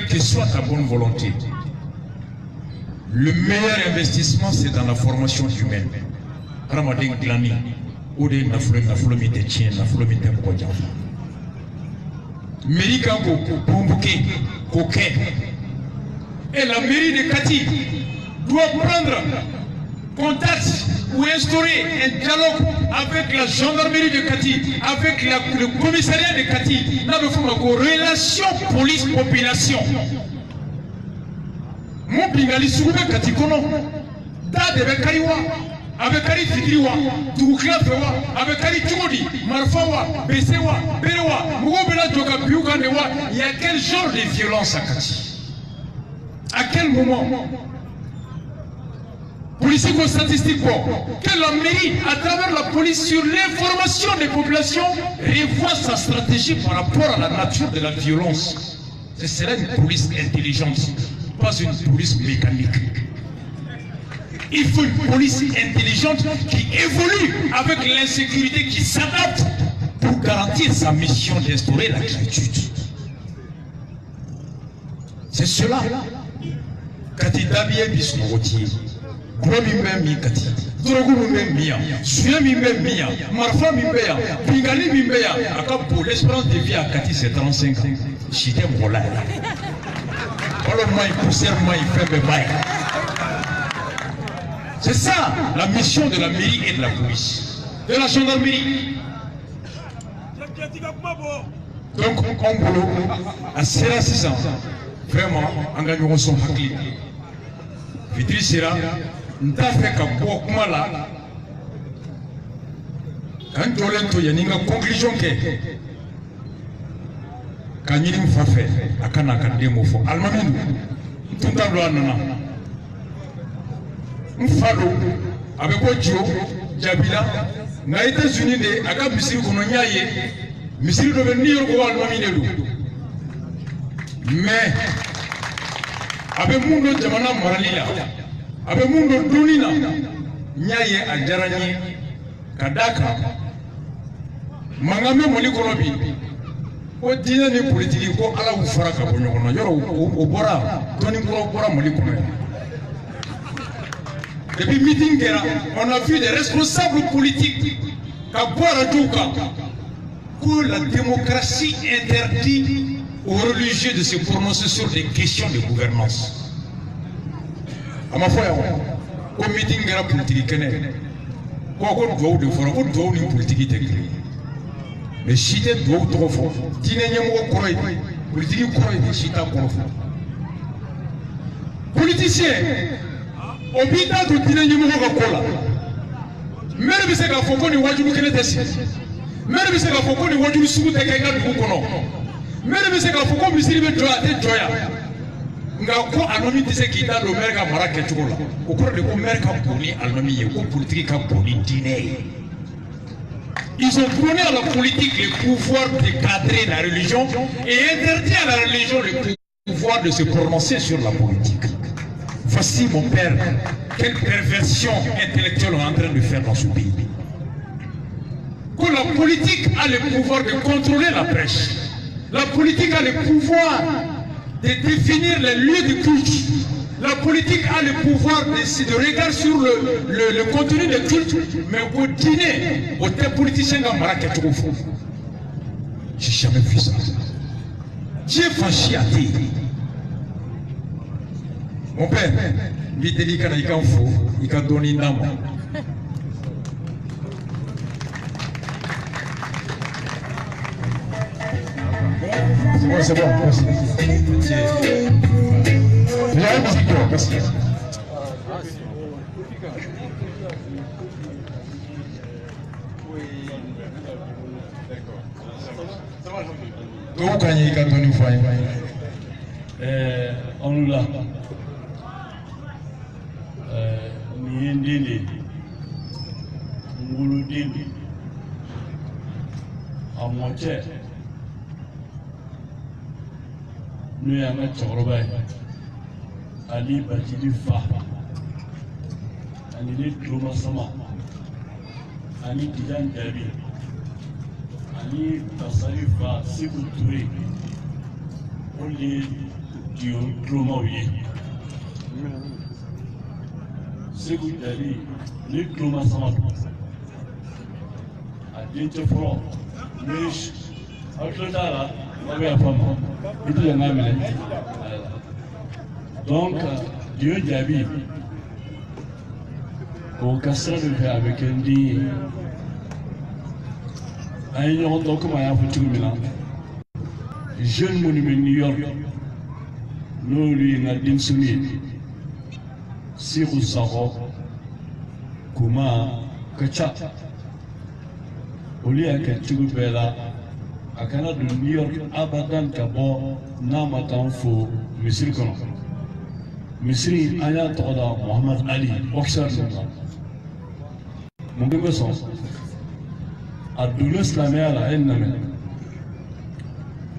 que soit ta bonne volonté, le meilleur investissement c'est dans la formation humaine. Ramadan Glani, Ode Naflomi de Tien, Naflomi de Kodja. Mérika Bumbuke, Koké. Et la mairie de Kati doit prendre contact ou instaurer un dialogue avec la gendarmerie de Kati, avec le commissariat de Kati, dans le fond de relation police-population. Mon pingali soube Kati Kono, da de Bekariwa, avec Kari Fidriwa, Touklafewa, avec Kari Tchodi, Marfawa, Besewa, Berewa, Moubela Djoka Biukanewa, il y a quel genre de violence à Kati? À quel moment? Policiers statistiques, que la mairie, à travers la police, sur l'information des populations, revoit sa stratégie par rapport à la nature de la violence. Ce serait une police intelligente, pas une police mécanique. Il faut une police intelligente qui évolue avec l'insécurité, qui s'adapte pour garantir sa mission d'instaurer la quiétude. C'est cela. Kati Dabie Bismoroti. drogue min bɛ suya min bɛ marfa min bɛ bingali min bɛ a ka bon l'espérance de vie à Kati c'est 35 ans si tɛ mɔgɔ la yɛrɛ wala maɲi poussière maɲi fɛn bɛɛ maɲi. C'est ça la mission de la mairie et de la police, de la gendarmerie. Donc on bolo a sera sisan vraiment an ka ɲɔgɔn sɔn hakili fitiri sera n t'a fɛ ka bɔ kuma la ka n jɔlen to yanni n ka conclusion kɛ ka ɲini n fa fɛ a ka n'a ka den mo fɔ alimami don n tun t'a dɔn a nana n fa don a bɛ bɔ Djo Jabila nka États-Unis de a ka misiri kɔnɔ n y'a ye misiri dɔ bɛ New York ko alimami de don mais a bɛ mun dɔn jamana marali la a bɛ mun dɔn donni na n y'a ye a diyara n ye ka d'a kan mankan bɛ Mali kɔnɔ bi ko diinɛ ni politiki ko Ala y'u fara ka bɔ ɲɔgɔn na yɔrɔ o bɔra dɔnni kuraw bɔra Mali kɔnɔ yan. Depuis meeting kɛra on a vu des responsables politiques ka bɔ radio kan que la démocratie interdit aux religieux de se prononcer sur des questions de gouvernance. A ma fɔ yan ko meeting kɛra politiki kɛnɛ ko duwawu de fɔra ko duwawu ni politiki tɛ kelen mais si tɛ duwawu tɔgɔ fɔ diinɛ ɲɛmɔgɔ kɔrɔ ye politiki kɔrɔ ye si t'a kɔrɔ fɔ politicien o b'i da don diinɛ ɲɛmɔgɔ ka ko la maire bɛ se k'a fɔ ko nin wajibu kelen tɛ sigi maire bɛ se k'a fɔ ko nin wajibu sugu tɛ kɛ i ka dugu kɔnɔ maire bɛ se k'a fɔ ko misiri bɛ jɔ a tɛ jɔ yan nka ko alimami tɛ se k'i da don maire ka mara kɛcogo la o kɔrɔ de ko maire ka bon ni alimami ye ko politiki ka bon ni diinɛ ye. Ils ont donné à la politique le pouvoir de cadrer la religion et interdit à la religion le pouvoir de se prononcer sur la politique. Voici mon père, quelle perversion intellectuelle on est en train de faire dans ce pays. Que la politique a le pouvoir de contrôler la presse. La politique a le pouvoir de définir les lieux de culte. La politique a le pouvoir de regarder sur le contenu des cultes, mais au dîner, au politicien qui mara quelque chose. J'ai jamais vu ça. Dieu fâché à terre. Mon père, il dit qu'il y a un faux, il a donné une âme. C'est bon, merci. Merci. Donc, quand il y a une fois, on nous l'a. Niendele, Nguludele, Amoche, nous y avons Tchorobaï, Ali Batili Fa, Ali Droma Sama, Ali Tijan Gabi, Ali Tassari Fa, Sekou Touré, Oli Dio Droma Ouye. Sekou Dali, les Droma Sama, à Dintefro, les Atlantara, on va faire et tout le monde. Donc, Dieu Diaby, au Castra de faire avec un dit, un union donc comme un foutu Milan, jeune monument New York, nous lui n'avons soumis. Sirou Saro, Kuma, Kacha, Oli Akatou Bella, à Canada de New York, Abadan Kabo, Namatan Fo, Misri Kono. Misri Ayat Oda, Mohamed Ali, Oxford. Mon bébé son, à Doulos la mer, la haine,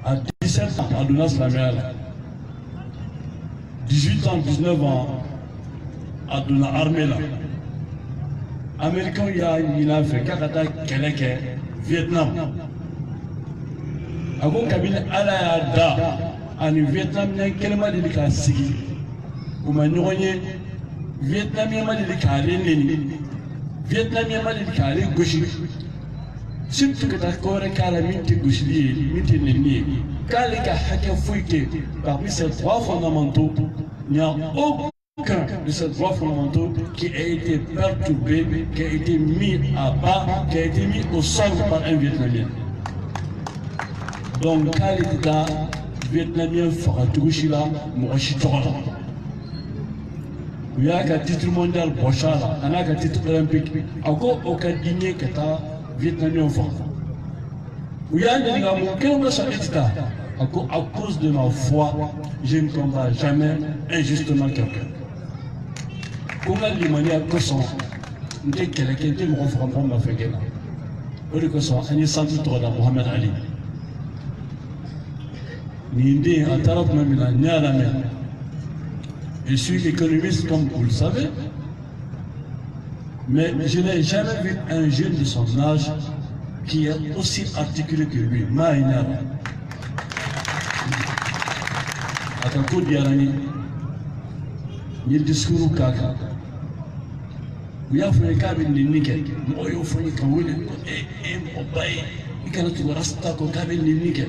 à 17 ans, à Doulos la mer, 18 ans, 19 ans. De l'armée là. Américain il y a une fait Canada Québec Vietnam. Avant Kabila ala da en Vietnam n'a quellement de l'Ikasigi. Ou ma Vietnamien m'a dit Vietnamien mali kale gauche. Surtout que ta corps est la minute gauche, minute née. Kale ka haka fouille parmi ces droits fondamentaux, il n'y a aucun de ces droits fondamentaux qui a été perturbé, qui a été mis à bas, qui a été mis au sol par un Vietnamien. Donc, quand l'État vietnamien fera tout cela, moi je suis trop là. Il y a un titre mondial, Bochara, il y a un titre olympique, encore aucun dîner que ta vietnamien fera. Il y a un dîner encore à cause de ma foi, je ne combats jamais injustement quelqu'un. Comment les manières que sont, dès que quelqu'un me refera ma fait gagner. Au lieu que ça, un essentiel de Mohamed Ali. Nindi Atarab Mamila Nialame. Je suis économiste comme vous le savez, mais je n'ai jamais vu un jeune de son âge qui est aussi articulé que lui. Maïna. Atako Diarani, ni discours kaka. Vous avez fait un cabin de nickel. Moi, je fais un cabin de nickel. Il y a un rasta ko cabin de nickel.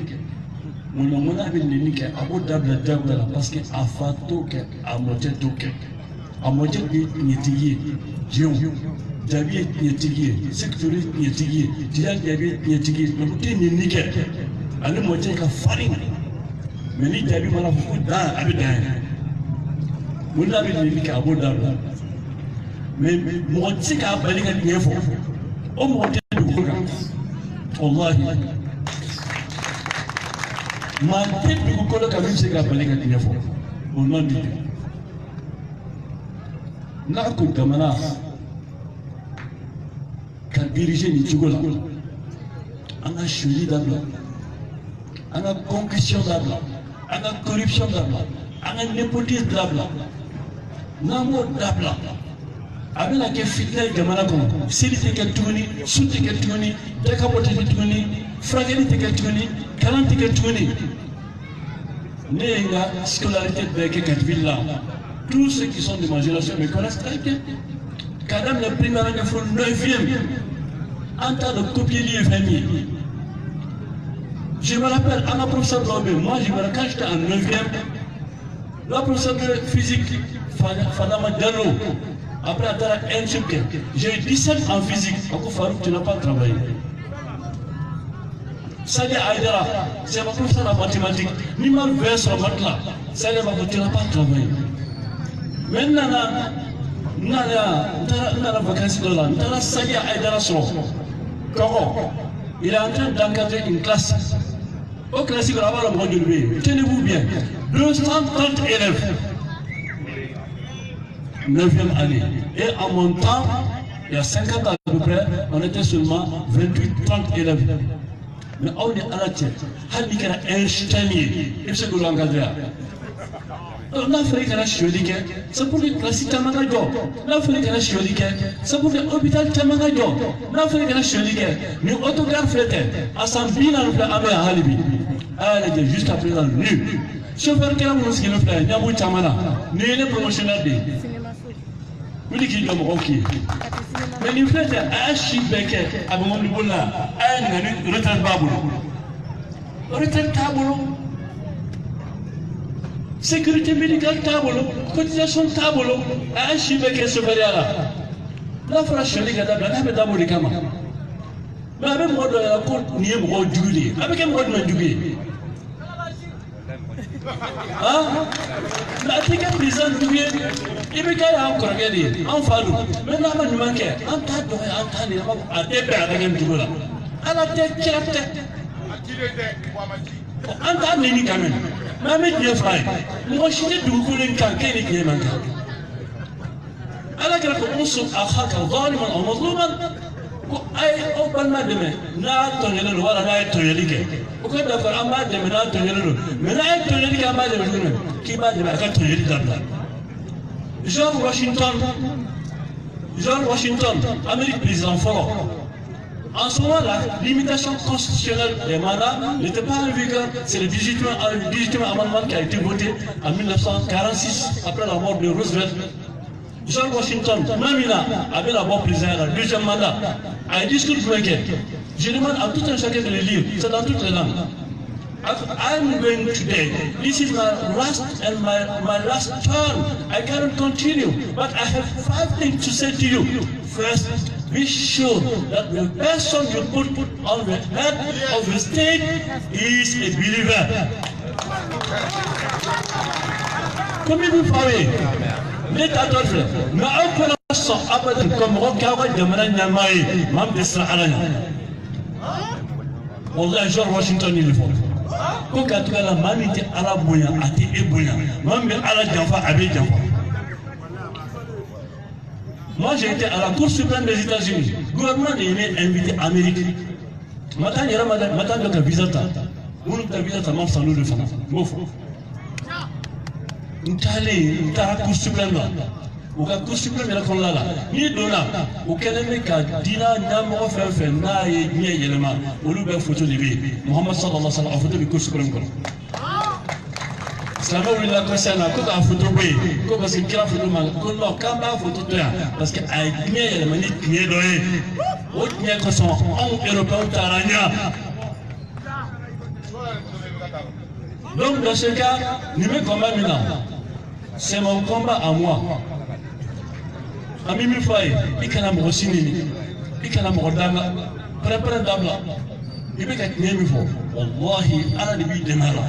Mon nom a bien nickel. Abo dabla parce que a fato que a moitié toke. A moitié niétier. Dieu. David niétier. Secteur niétier. Diane David niétier. Le côté nickel. À la moitié ka farine. Mais ni David m'a beaucoup d'un abidan. Mon ami nickel abo dabla. Mais moi, tu sais qu'à Bali, il y a un faux. Au moins, tu es du Allah. Ma tête du Gokolo, quand même, c'est qu'à Bali, il y a un faux. Au nom de Dieu. Naku Gamana, quand diriger les Tchogola, on a choisi d'abord, on a concussion d'abord, on a corruption d'abord, on a népotisme d'abord, on a mot d'abord. Avec la fitna gamana kono sili te keltuni sunti keltuni dakabote keltuni frageli te keltuni kalanti keltuni nenga scolarité de Ketvilla. Tous ceux qui sont de ma génération me connaissent très bien. Kadam le primaire il faut 9e en tas de copier l'IFMI. Je me rappelle à ma professeur Lombe, moi je me rappelle quand j'étais en 9e, la professeure de physique Fadama Diallo. Après avoir un truc, j'ai eu 17 en physique. Encore Farouk, tu n'as pas travaillé. Sadi Aïdara, c'est ma professeur en mathématiques. Numéro 20 sur le matelas. Sadi Aïdara, tu n'as pas travaillé. Maintenant, nous avons vacances de là. Nous avons Sadi Aïdara sur Koro. Il est en train d'encadrer une classe. Au classique, on va avoir le module B. Tenez-vous bien. 230 élèves. 9e année. Et en mon temps, il y a 50 ans à peu près, on était seulement 28-30 élèves. Mais on est à la tête. Il y a un chutanier. Il se goûte l'encadrer. On a fait un choulique. C'est pour les classes Tamagajo. On a fait un choulique. C'est pour l'hôpital Tamagajo. On a fait un choulique. Nous autographe l'été. À Sambina, nous avons à Halibi. Elle était juste après dans le nu. Chauffeur qui a mon ski, nous avons Nyabou Tamana. Nous sommes promotionnels. Oui, qui est mais il fait un chiffre à mon niveau là, un retraite baboulo. Retraite taboulo. Sécurité médicale taboulo. Cotisation taboulo. Un chiffre qui est supérieur là. La phrase chez les gars d'abord les camarades. Mais avec moi de la côte, n'y est moi du avec un mot de du ah, la tique prison du bien. Il me caille encore regardez. En fallu. Maintenant, je manque. En tas de à départ avec un tout là. À la tête, qui a tête. En tas de nini quand même. Ma mère dit frère. Moi, je suis du coup d'un canquet qui est manqué. À la grâce on se a hâte ظالما أو مظلوما. أي أو بالما دمه. لا تنجلون ولا لا تنجلك. وكذا دفع أما دمه لا تنجلون. من لا تنجلك أما دمه. كي ما دمه أكاد تنجلك دبلا. George Washington, Amérique président fort. En ce moment, la limitation constitutionnelle des mandats n'était pas en vigueur. C'est le 18e amendement qui a été voté en 1946, après la mort de Roosevelt. George Washington, Mamina, avait la bonne président, le deuxième mandat, a un discours blanquet. Je demande à tout un chacun de le lire, c'est dans toutes les langues. I'm going today. This is my last and my last turn. I cannot continue, but I have 5 things to say to you. First, be sure that the person you put on the head of the state is a believer. Comme vous savez, l'État d'autre, mais un peu de sang, comme Rokawa de Mananyamaï, Mam de Saharana. Wallah, George Washington, il faut. Quand tu as la manité à la bouilla, à tes ébouillants, même à la Janfa, avec Janfa. Moi, j'ai été à la Cour suprême des États-Unis. Le gouvernement est invité à l'Amérique. Maintenant, il y a un visa. Vous avez un visa, même sans nous le faire. Nous allons à la Cour suprême. Au cas Cour suprême, il y a un là. Ni donna, au Canada, Dina, Namoro, Fenfen, Naï, Nié, Yelema, au Loubert photo de vie. Mohamed sallallahu alayhi wa sallam a photo de Cour suprême. Sama wulila ko sana ko ka photo boy ko parce que kila photo man ko no kamba photo to ya parce que ay gnie ya mani gnie do e o gnie ko son on européen taranya. Donc dans ce cas, ni me combat maintenant. C'est mon combat à moi. Ami mi fay ikana mo sinini ikana mo dama prépare dabla ibe ka gnie mi fo wallahi ala de bi demara.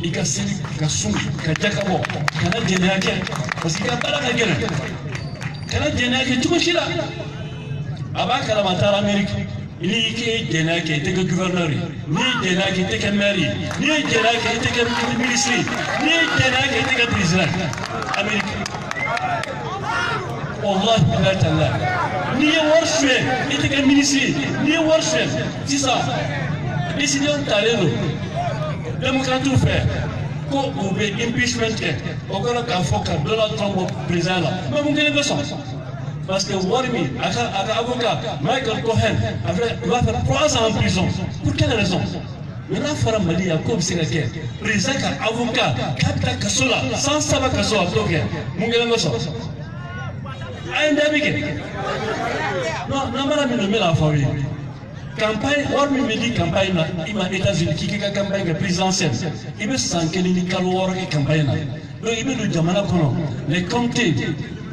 Il a seli, il a souri, il a jakabo, il a dénéaqué, parce qu'il a pas la gueule. Il a dénéaqué tout le monde là. Avant qu'il a maté l'Amérique, il est dénéaqué, il était que gouverneur, ni dénéaqué, il était que maire, ni dénéaqué, il était que ministre, ni dénéaqué, il était que président. Amérique. Allah billah ta'ala. Ni Warshwe, il était que ministre, ni Warshwe. C'est ça. Décision Talero. Démocrate tout fait. Quand on veut impeachment, on va faire Donald Trump président là. Mais on gagne de sens. Parce que Warmi, avocat, Michael Cohen, va faire 3 ans en prison. Pour quelle raison? Maintenant, Farah Mali a comme c'est le cas. Président, avocat, Kapta Kassola, sans savoir Kassola, on gagne de sens. Aïe, non, non, mais la famille. Campagne, Warmi me dit campagne, il m'a États-Unis qui a campagne présidentielle. Il veut s'enquêter ni calor campagne. Donc il veut le Jamana Kono, les comtés,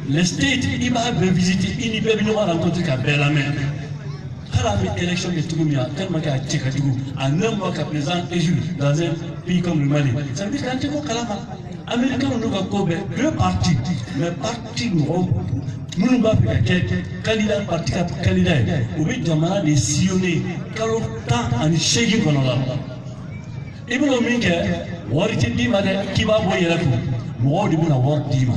les states, il va visiter, il va venir rencontrer qu'à Bellamé. À la élection de Tougoumia, tellement qu'il y a Tchekadou, en un mois qu'à présent, dans un pays comme le Mali. Ça veut dire qu'un Tcheko Kalama, Américain, nous avons Kobe, 2 partis, mais partis nous avons candidat parti candidat ou bien jamana de sillonner kalau temps en chegi kono la ibno minke wariti di made kiba boye la ko mo di buna war di ma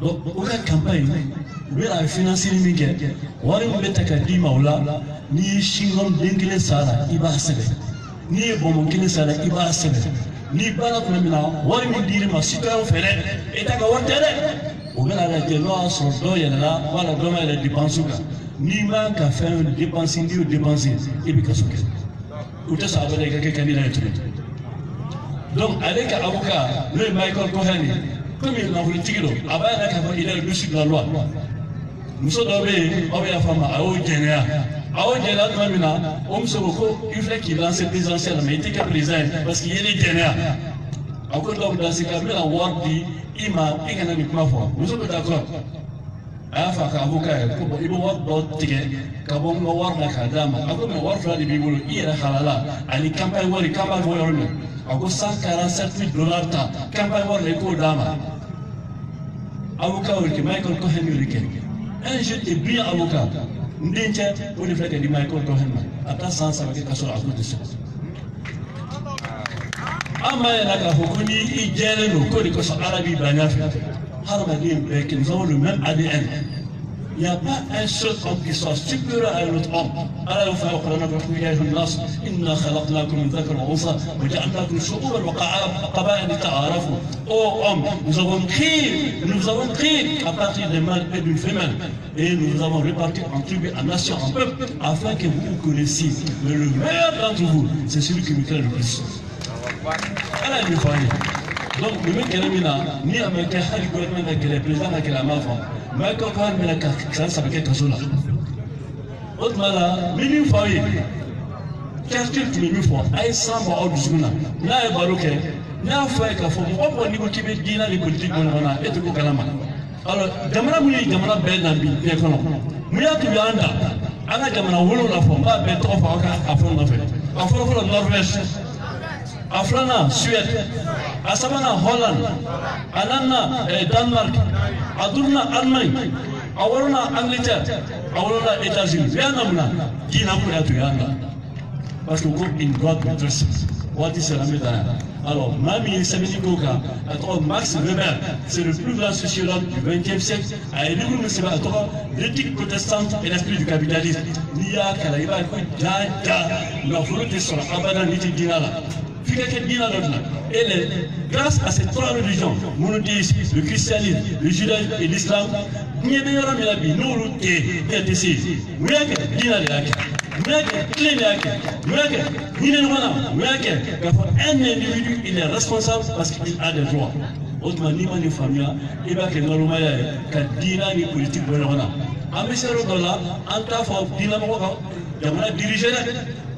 donc o ka campagne be la financer minke wari mo beta ka di maula ni shingom dengile sala iba sebe ni bomo kile sala iba sebe ni bala ko mina wari mi diri ma sikayo fere eta ka wartere. On a la dépense sur l'eau, voilà, demain la dépense. Ni manque à faire dépenser, ni dépenser. Et puis, qu'est-ce que c'est? Ou ça avec quelqu'un qui candidat. Donc, avec l'avocat, le Michael Cohen, comme il a voulu tirer, il est le dessus de la loi. Nous sommes dans la femme à Oudjénéa. À Oudjénéa, on se retrouve, il faut qu'il lance le présidentiel, mais il était que président, parce qu'il y a des Djénéa. Encore dans ce cas, la Wardi, Ima, économique, ma foi. Nous sommes d'accord. Afa avocat, il faut voir d'autres tickets, Kabon War Nakadama, Ako War de Bibolo, Ira Halala, Ali Campagne War, Campagne War, Ako $147 ta, Campagne War, les cours d'Ama. Avocat, Michael Cohen, un jeune et brillant avocat. Ndinche, pour le fait de Michael Cohen, après 100 avec la source à côté de ça. Nous avons le même ADN. Il n'y a pas un seul homme qui soit supérieur à un autre homme. Oh homme, nous avons créé à partir d'un mâle et d'une femelle. Et nous avons réparti en tribus, en nations, en peuple, afin que vous connaissiez. Mais le meilleur d'entre vous, c'est celui qui nous crée le plus. Donc, le mec qui est là, ni américain, ni gouvernement, ni le président, ni la mafia. Mais quand on a ça, ça veut dire que c'est là. Autre malade, minimum foyer. Quartier qui est mis fort, aïe samba au bisuna. N'a pas baroque, n'a fait qu'à fond. On peut niveau qui veut dire les politiques qu'on a, et tout kalama. Alors, jamana muni jamana ben nambi, bien qu'on. Muya tu yanda, ana jamana wolo la fond, pas ben trop fort à fond na fait. À fond la Norvège, à Flana, Suède, à Savana, Hollande, à Nana, Danemark, à Durna, Allemagne, à Warona, Angleterre, à Warona, États-Unis. Bien namna, qui n'a pas tu yanda. Parce que une boîte de dress, what is la médaille? Alors, Mami Semenikoka, Max Weber, c'est le plus grand sociologue du XXe siècle, a élu l'éthique protestante et l'esprit du capitalisme. Nia Kalaïba, la volonté sur la Abadan Niti Dinala. Et grâce à ces trois religions, monothéisme, le christianisme, le judaïsme et l'islam, nous avons un individu, il est responsable parce qu'il a des droits. Autrement, ni ma famille, il va que normalement, que dina ni politique bonheur. Ambassadeur de là, en tant que dynamo, il dirigé,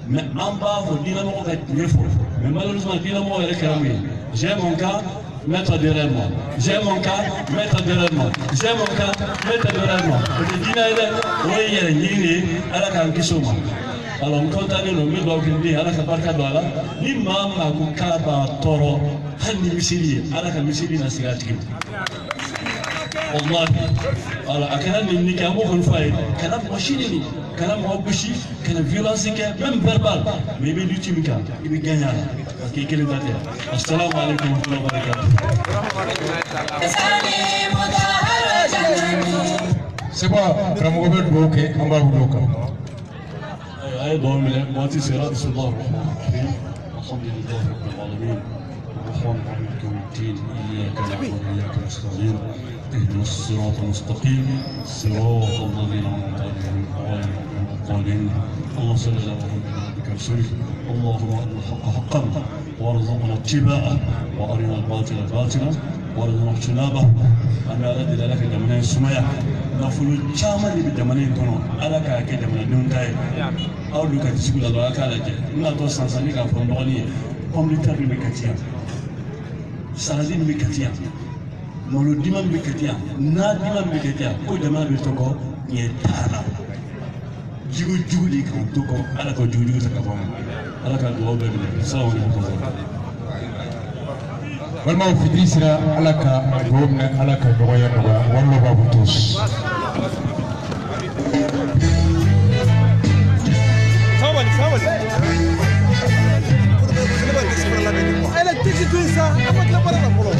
mais en bas, il dynamo est fort. Mais malheureusement, dynamo est réclamé. J'ai mon cas. Maître derrière moi. J'ai mon cas, maître derrière moi. J'ai mon cas, maître derrière moi. Le dîner, oui, il y a une ligne à la Kankisoma. Alors, on continue le mieux d'organiser à la Kaparkadala. L'imam a Kukaba Toro, Hani Missili, à la Kamisili Nasigatik. Allah. Alors, à Kanan, il n'y a pas de faille. Kanan Machini, Kanan Mobushi, Kanan violence, même verbal. Mais il est ultime, il est gagnant. Assalamu alaikum wa rahmatullahi wa barakatuh. C'est quoi, Ramogobet Boke, Ambar Boka? أي ضمن ماتي سيرات بسم الله الرحمن الرحيم الحمد لله رب العالمين الرحمن الرحيم مالك يوم الدين إياك نعبد وإياك نستعين اهدنا الصراط المستقيم صراط الذين أنعمت عليهم غير المغضوب عليهم اللهم صل على محمد وعلى رسولك اللهم أرنا الحق حقا وارزقنا اتباعه وأرنا الباطل باطلا وارزقنا اجتنابه أنا أرد لك جمعنا السمايا نفلو جامل بجمعنا كنو على كاك جمعنا دون تاي أو لو كان تسيب الله كالا جي ناتو سانساني كافون دوني كومبليتر بمكتيا سالدين بمكتيا مولو ديمان بمكتيا نا ديمان بمكتيا كو جمعنا بتوكو يتارا جيجو جيجو دي كان توكو على كو جيجو جيجو تكافون على كاك دوو بيبلي السلام عليكم والما في ديسنا على كا غومنا على كا دوغيا دوغا والله بابو توس Ela tem que pensar, a máquina para lá, falou.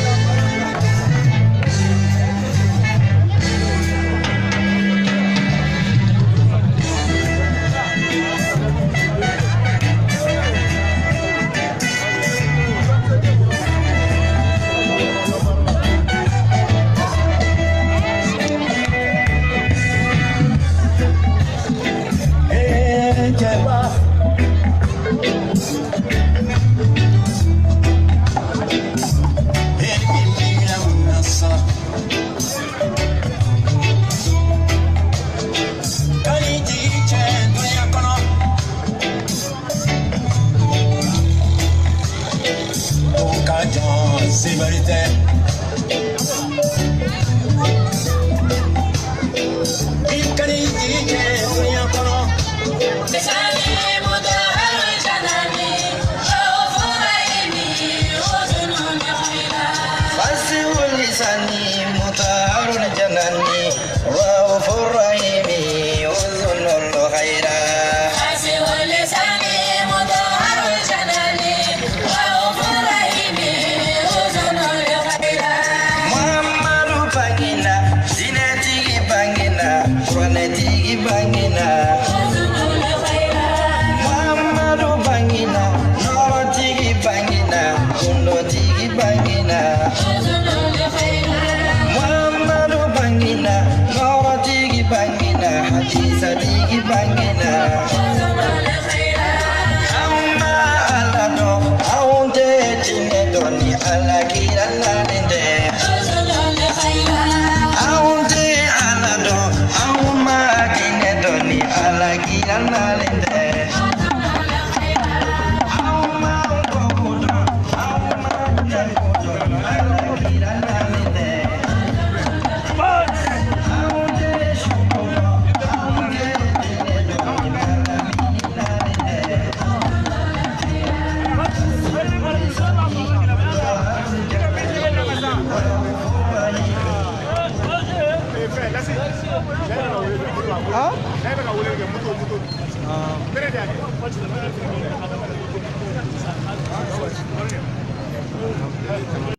Ah?